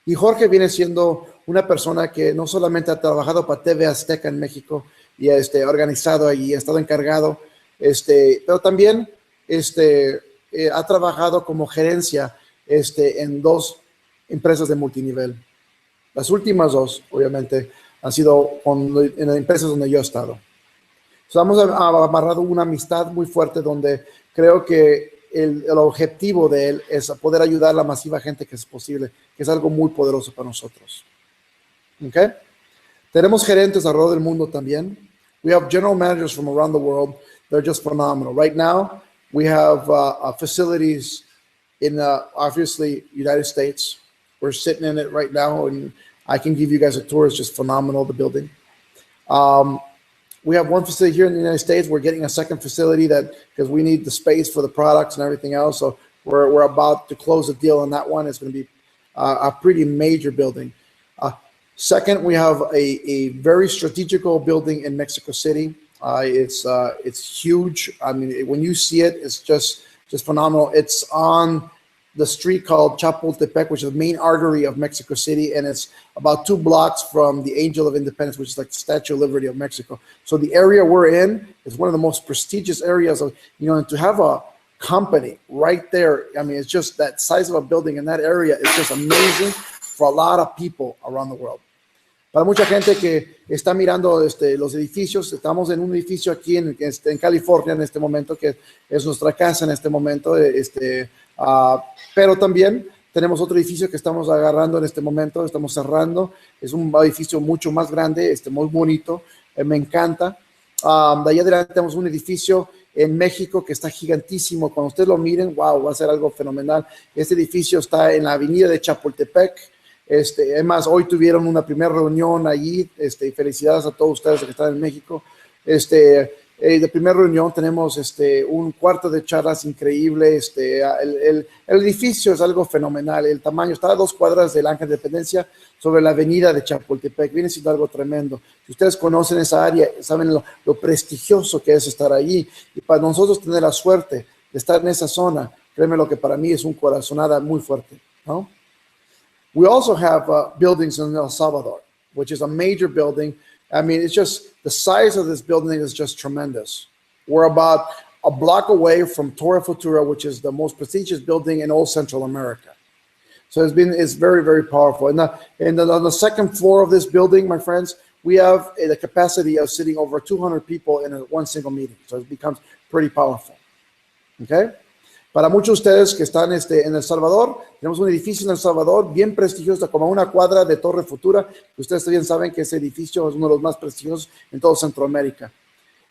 Y Jorge viene siendo una persona que no solamente ha trabajado para TV Azteca en México y ha organizado y ha estado encargado, pero también ha trabajado como gerencia en 2 empresas de multinivel. Las últimas 2, obviamente, han sido en empresas donde yo he estado. Hemos amarrado una amistad muy fuerte donde creo que el objetivo de él es poder ayudar a la masiva gente que es posible, que es algo muy poderoso para nosotros. Okay? Tenemos gerentes alrededor del mundo también. We have general managers from around the world. They're just phenomenal. Right now, we have facilities in, obviously, United States. We're sitting in it right now, and I can give you guys a tour. It's just phenomenal, the building. We have one facility here in the United States. We're getting a second facility because we need the space for the products and everything else. So we're about to close a deal on that one. It's going to be a pretty major building. Second, we have a very strategical building in Mexico City. It's huge. I mean, when you see it, it's just phenomenal. It's on the street called Chapultepec, which is the main artery of Mexico City, and it's about 2 blocks from the Angel of Independence, which is like the Statue of Liberty of Mexico. So the area we're in is one of the most prestigious areas of, and to have a company right there, I mean, it's just that size of a building in that area is just amazing for a lot of people around the world. Para mucha gente que está mirando los edificios, estamos en un edificio aquí en California en este momento, que es nuestra casa en este momento, pero también tenemos otro edificio que estamos agarrando en este momento, estamos cerrando, es un edificio mucho más grande, muy bonito, me encanta. De ahí adelante tenemos un edificio en México que está gigantísimo, cuando ustedes lo miren, wow, va a ser algo fenomenal. Este edificio está en la avenida de Chapultepec. Además, hoy tuvieron una primera reunión allí. Felicidades a todos ustedes que están en México. De primera reunión tenemos un cuarto de charlas increíble. El edificio es algo fenomenal. El tamaño está a 2 cuadras del Ángel de Independencia sobre la avenida de Chapultepec. Viene siendo algo tremendo. Si ustedes conocen esa área, saben lo prestigioso que es estar allí. Y para nosotros tener la suerte de estar en esa zona, créeme lo que para mí es un corazonada muy fuerte, ¿no? We also have buildings in El Salvador, which is a major building. I mean, it's just, the size of this building is just tremendous. We're about a block away from Torre Futura, which is the most prestigious building in all Central America. So it's very, very powerful. And on the second floor of this building, my friends, we have the capacity of sitting over 200 people in one single meeting. So it becomes pretty powerful. Okay? Para muchos de ustedes que están en El Salvador, tenemos un edificio en El Salvador bien prestigioso, como una cuadra de Torre Futura, que ustedes bien saben que ese edificio es uno de los más prestigiosos en todo Centroamérica.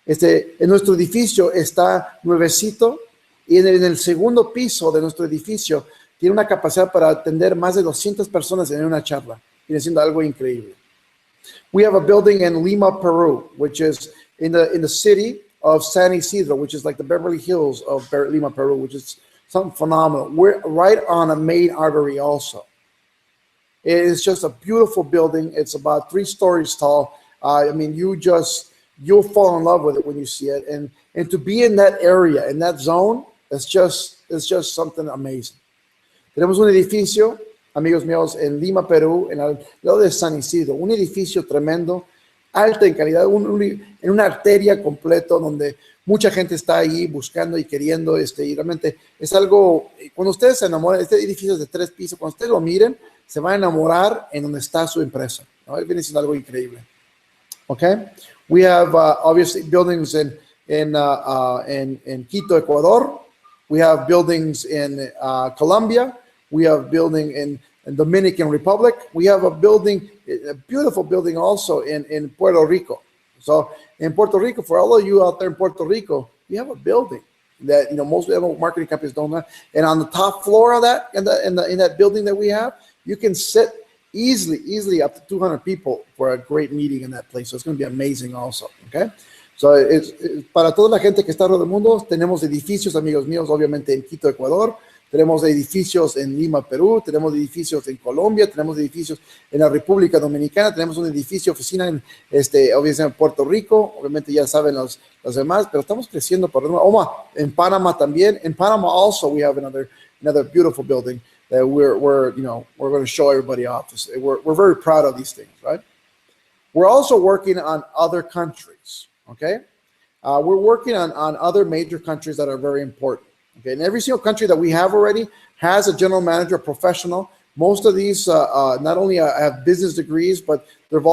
En nuestro edificio está nuevecito, y en el segundo piso de nuestro edificio tiene una capacidad para atender más de 200 personas en una charla. Viene siendo algo increíble. We have a building in Lima, Peru, which is in the city of San Isidro, which is like the Beverly Hills of Lima, Peru, which is something phenomenal. We're right on a main artery also. It is just a beautiful building. It's about 3 stories tall. I mean, you'll fall in love with it when you see it. And to be in that area, in that zone, it's just something amazing. Tenemos un edificio, amigos míos, en Lima, Perú, en el lado de San Isidro, un edificio tremendo, alta en calidad, en una arteria completo donde mucha gente está ahí buscando y queriendo, y realmente es algo, cuando ustedes se enamoran, este edificio es de 3 pisos, cuando ustedes lo miren, se van a enamorar en donde está su empresa, ¿no? Viene siendo algo increíble. Okay? We have obviously buildings in Quito, Ecuador. We have buildings in Colombia. We have building in Dominican Republic. We have a beautiful building also in Puerto Rico. So in Puerto Rico, for all of you out there in Puerto Rico, we have a building that most marketing companies don't have. And on the top floor of that, in that building that we have, you can sit easily up to 200 people for a great meeting in that place. So it's going to be amazing also. Okay. So para toda la gente que está alrededor del mundo, tenemos edificios, amigos míos, obviamente en Quito, Ecuador. Tenemos edificios en Lima, Perú, tenemos edificios en Colombia, tenemos edificios en la República Dominicana, tenemos un edificio, oficina obviamente en Puerto Rico, obviamente ya saben los demás, pero estamos creciendo por en Panamá también. In Panama also we have another beautiful building that we're going to show everybody off. We're very proud of these things, right? We're also working on other countries, okay? We're working on other major countries that are very important. Okay, and every single country that we have already has a general manager, a professional. Most of these not only have business degrees, but some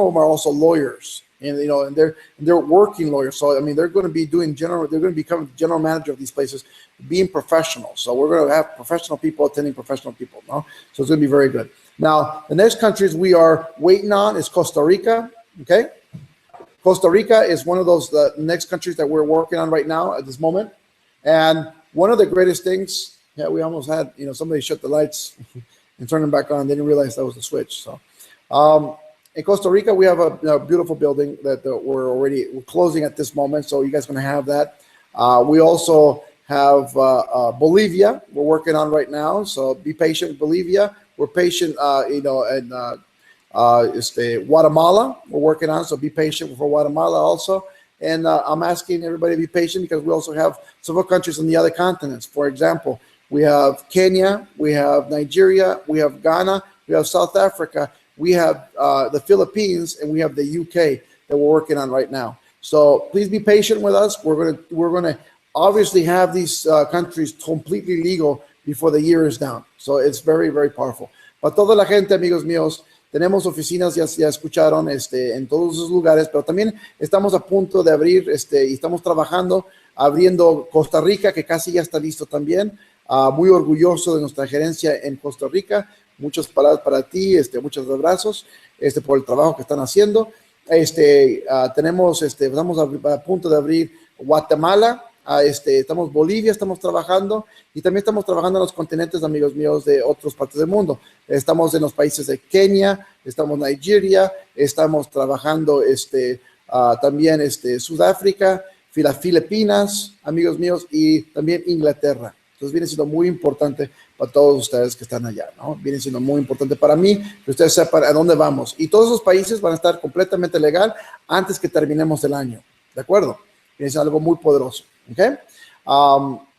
of them are also lawyers, and they're working lawyers. So I mean, they're going to be they're going to become general manager of these places, being professionals. So we're going to have professional people attending professional people, no? So it's going to be very good. Now, the next countries we are waiting on is Costa Rica. Okay, Costa Rica is one of those next countries that we're working on right now at this moment. And one of the greatest things, we almost had, somebody shut the lights and turn them back on. They didn't realize that was the switch. So in Costa Rica, we have a beautiful building that we're closing at this moment. So you guys are going to have that. We also have Bolivia we're working on right now. So be patient with Bolivia. We're patient, and Guatemala we're working on. So be patient for Guatemala also. And I'm asking everybody to be patient because we also have several countries in the other continents. For example, we have Kenya, we have Nigeria, we have Ghana, we have South Africa, we have the Philippines, and we have the UK that we're working on right now. So please be patient with us. We're gonna obviously have these countries completely legal before the year is down. So it's very, very powerful. Para toda la gente, amigos míos, tenemos oficinas, ya escucharon, en todos esos lugares, pero también estamos a punto de abrir, y estamos trabajando, abriendo Costa Rica, que casi ya está listo también. Muy orgulloso de nuestra gerencia en Costa Rica. Muchas palabras para ti, muchos abrazos, por el trabajo que están haciendo. Estamos a punto de abrir Guatemala. Estamos Bolivia, estamos trabajando, y también estamos trabajando en los continentes, amigos míos, de otras partes del mundo. Estamos en los países de Kenia, estamos en Nigeria, estamos trabajando también Sudáfrica, las Filipinas, amigos míos, y también Inglaterra. Entonces viene siendo muy importante para todos ustedes que están allá, ¿no? Viene siendo muy importante para mí que ustedes sepan a dónde vamos. Y todos esos países van a estar completamente legal antes que terminemos el año, ¿de acuerdo? Viene siendo algo muy poderoso. Okay,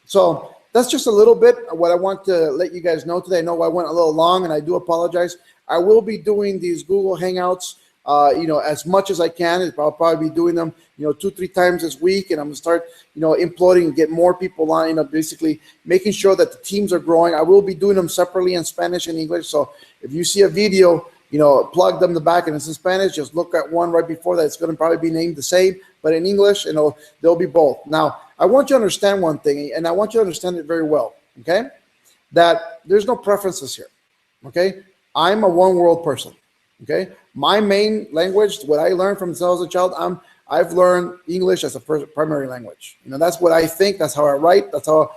so that's just a little bit what I want to let you guys know today. I know I went a little long, and I do apologize. I will be doing these Google Hangouts, as much as I can. I'll probably be doing them, 2-3 times this week, and I'm gonna start, imploding, get more people on, basically making sure that the teams are growing. I will be doing them separately in Spanish and English. So if you see a video, plug them in the back and it's in Spanish, just look at one right before that. It's going to probably be named the same, but in English, they'll be both. Now, I want you to understand one thing, and I want you to understand it very well, okay? That there's no preferences here, okay? I'm a one world person, okay? My main language, what I learned from since I was a child, I've learned English as a primary language. That's what I think. That's how I write. That's how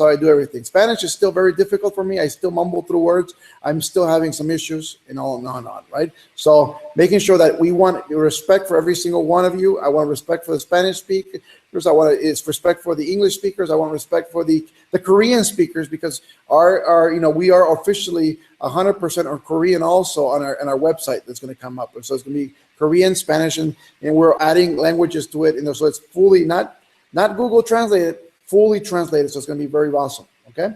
I do everything. Spanish is still very difficult for me. I still mumble through words. I'm still having some issues and on, right? So making sure that we want respect for every single one of you. I want respect for the Spanish speakers. I want respect for the English speakers. I want respect for the Korean speakers, because we are officially 100% on Korean also on our website that's going to come up. So it's going to be Korean, Spanish, and we're adding languages to it. So it's fully not Google translated, fully translated. So it's going to be very awesome. Okay.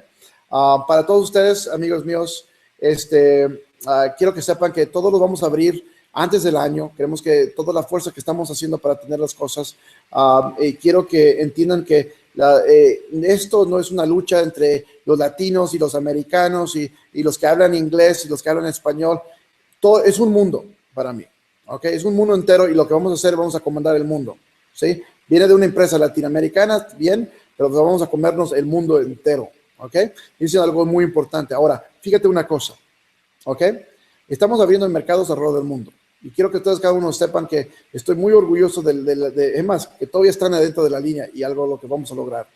Para todos ustedes, amigos míos, quiero que sepan que todos los vamos a abrir antes del año. Queremos que toda la fuerza que estamos haciendo para tener las cosas, quiero que entiendan que esto no es una lucha entre los latinos y los americanos y los que hablan inglés y los que hablan español. Todo es un mundo para mí. Okay, es un mundo entero, y lo que vamos a hacer, vamos a comandar el mundo, ¿sí? Viene de una empresa latinoamericana, bien, pero vamos a comernos el mundo entero, ¿ok? Es algo muy importante. Ahora, fíjate una cosa, ¿ok? Estamos abriendo mercados alrededor del mundo, y quiero que todos, cada uno sepan que estoy muy orgulloso es más, que todavía están adentro de la línea, y algo lo que vamos a lograr.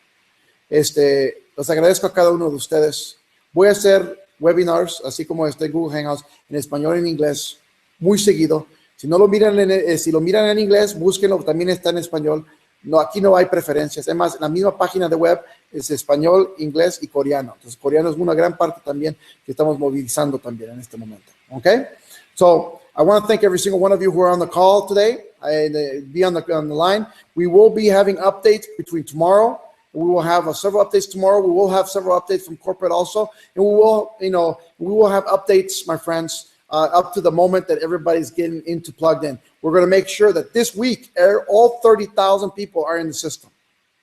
Los agradezco a cada uno de ustedes. Voy a hacer webinars, así como Google Hangouts, en español y en inglés, muy seguido. Si no lo miran, si lo miran en inglés, búsquenlo, también está en español. No, aquí no hay preferencias. Además, la misma página de web es español, inglés y coreano. Entonces, coreano es una gran parte también que estamos movilizando también en este momento. Okay? So, I want to thank every single one of you who are on the call today and be on the line. We will be having updates between tomorrow. We will have several updates tomorrow. We will have several updates from corporate also. And we will have updates, my friends, up to the moment that everybody's getting into plugged in. We're going to make sure that this week, all 30,000 people are in the system.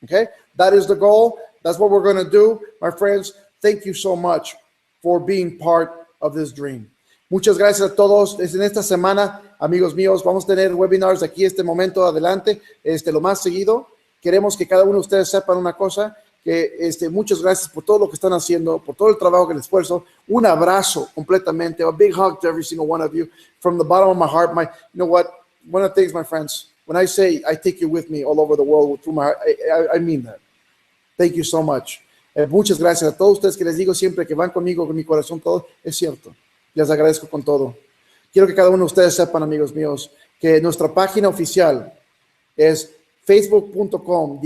Okay? That is the goal. That's what we're going to do. My friends, thank you so much for being part of this dream. Muchas gracias a todos. En esta semana, amigos míos, vamos a tener webinars aquí momento adelante, lo más seguido. Queremos que cada uno de ustedes sepan una cosa, que muchas gracias por todo lo que están haciendo, por todo el trabajo, el esfuerzo. Un abrazo completamente, a big hug to every single one of you from the bottom of my heart. You know what? One of the things, my friends, when I say I take you with me all over the world through my heart, I mean that. Thank you so much. Muchas gracias a todos ustedes que les digo siempre que van conmigo, con mi corazón, todo es cierto. Les agradezco con todo. Quiero que cada uno de ustedes sepan, amigos míos, que nuestra página oficial es facebook.com/,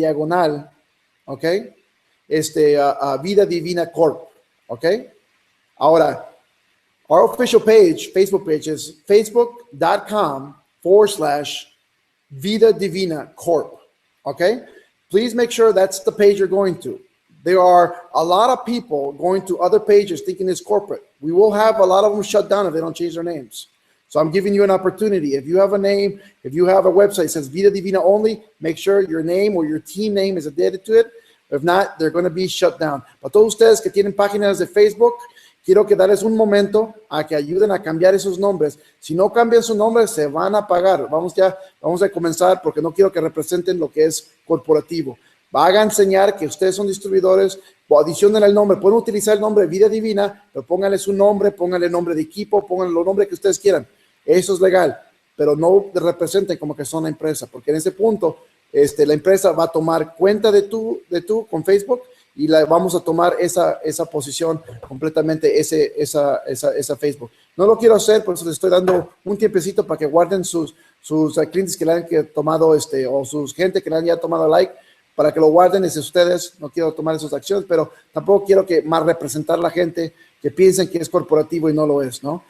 ¿ok? Vida Divina Corp, ¿ok? Ahora, our official page, Facebook page is facebook.com/Vida Divina Corp, ¿ok? Please make sure that's the page you're going to. There are a lot of people going to other pages thinking it's corporate. We will have a lot of them shut down if they don't change their names. So I'm giving you an opportunity. If you have a name, if you have a website that says Vida Divina only, make sure your name or your team name is added to it. If not, they're going to be shut down. Para todos ustedes que tienen páginas de Facebook, quiero que darles un momento a que ayuden a cambiar esos nombres. Si no cambian su nombre, se van a apagar. Vamos a comenzar porque no quiero que representen lo que es corporativo. Van a enseñar que ustedes son distribuidores, o adicionen el nombre. Pueden utilizar el nombre Vida Divina, pero pónganle su nombre, pónganle nombre de equipo, pónganle los nombres que ustedes quieran. Eso es legal, pero no representen como que son la empresa, porque en ese punto la empresa va a tomar cuenta de tú con Facebook y vamos a tomar esa posición completamente, esa Facebook. No lo quiero hacer, por eso les estoy dando un tiempecito para que guarden sus clientes que le han tomado o sus gente que le han ya tomado like, para que lo guarden es ustedes. No quiero tomar esas acciones, pero tampoco quiero que más representar a la gente que piensen que es corporativo y no lo es, ¿no?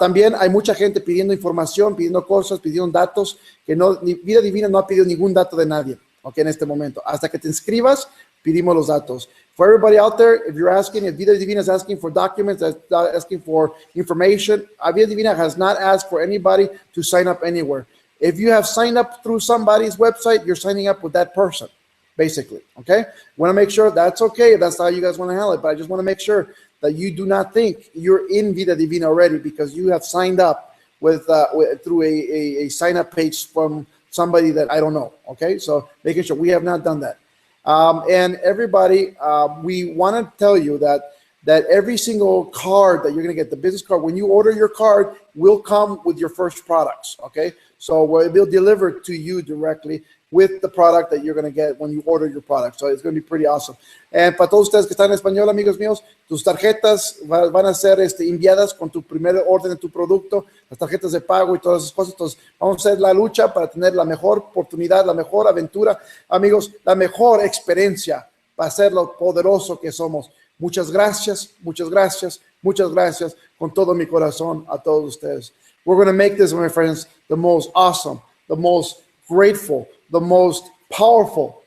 También hay mucha gente pidiendo información, pidiendo cosas, pidiendo datos, que Vida Divina no ha pedido ningún dato de nadie, ¿ok? En este momento. Hasta que te inscribas, pedimos los datos. For everybody out there, if you're asking, if Vida Divina is asking for documents, asking for information, Vida Divina has not asked for anybody to sign up anywhere. If you have signed up through somebody's website, you're signing up with that person, basically, okay? Want to make sure that's okay. That's how you guys want to handle it, but I just want to make sure that you do not think you're in Vida Divina already because you have signed up through a sign-up page from somebody that I don't know, okay? So making sure we have not done that. And everybody, we want to tell you that every single card that you're going to get, the business card, when you order your card, will come with your first products, okay? So we'll deliver to you directly with the product that you're going to get when you order your product. So it's going to be pretty awesome. And para todos ustedes que están en español, amigos míos, tus tarjetas van a ser enviadas con tu primer orden de tu producto, las tarjetas de pago y todas esas cosas. Entonces, vamos a hacer la lucha para tener la mejor oportunidad, la mejor aventura, amigos, la mejor experiencia para ser lo poderoso que somos. Muchas gracias, muchas gracias, muchas gracias con todo mi corazón a todos ustedes. We're going to make this, my friends, the most awesome, the most grateful, the most powerful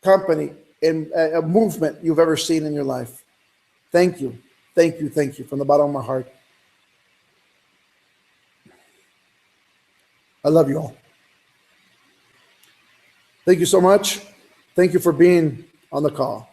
company and a movement you've ever seen in your life. Thank you. Thank you. Thank you from the bottom of my heart. I love you all. Thank you so much. Thank you for being on the call.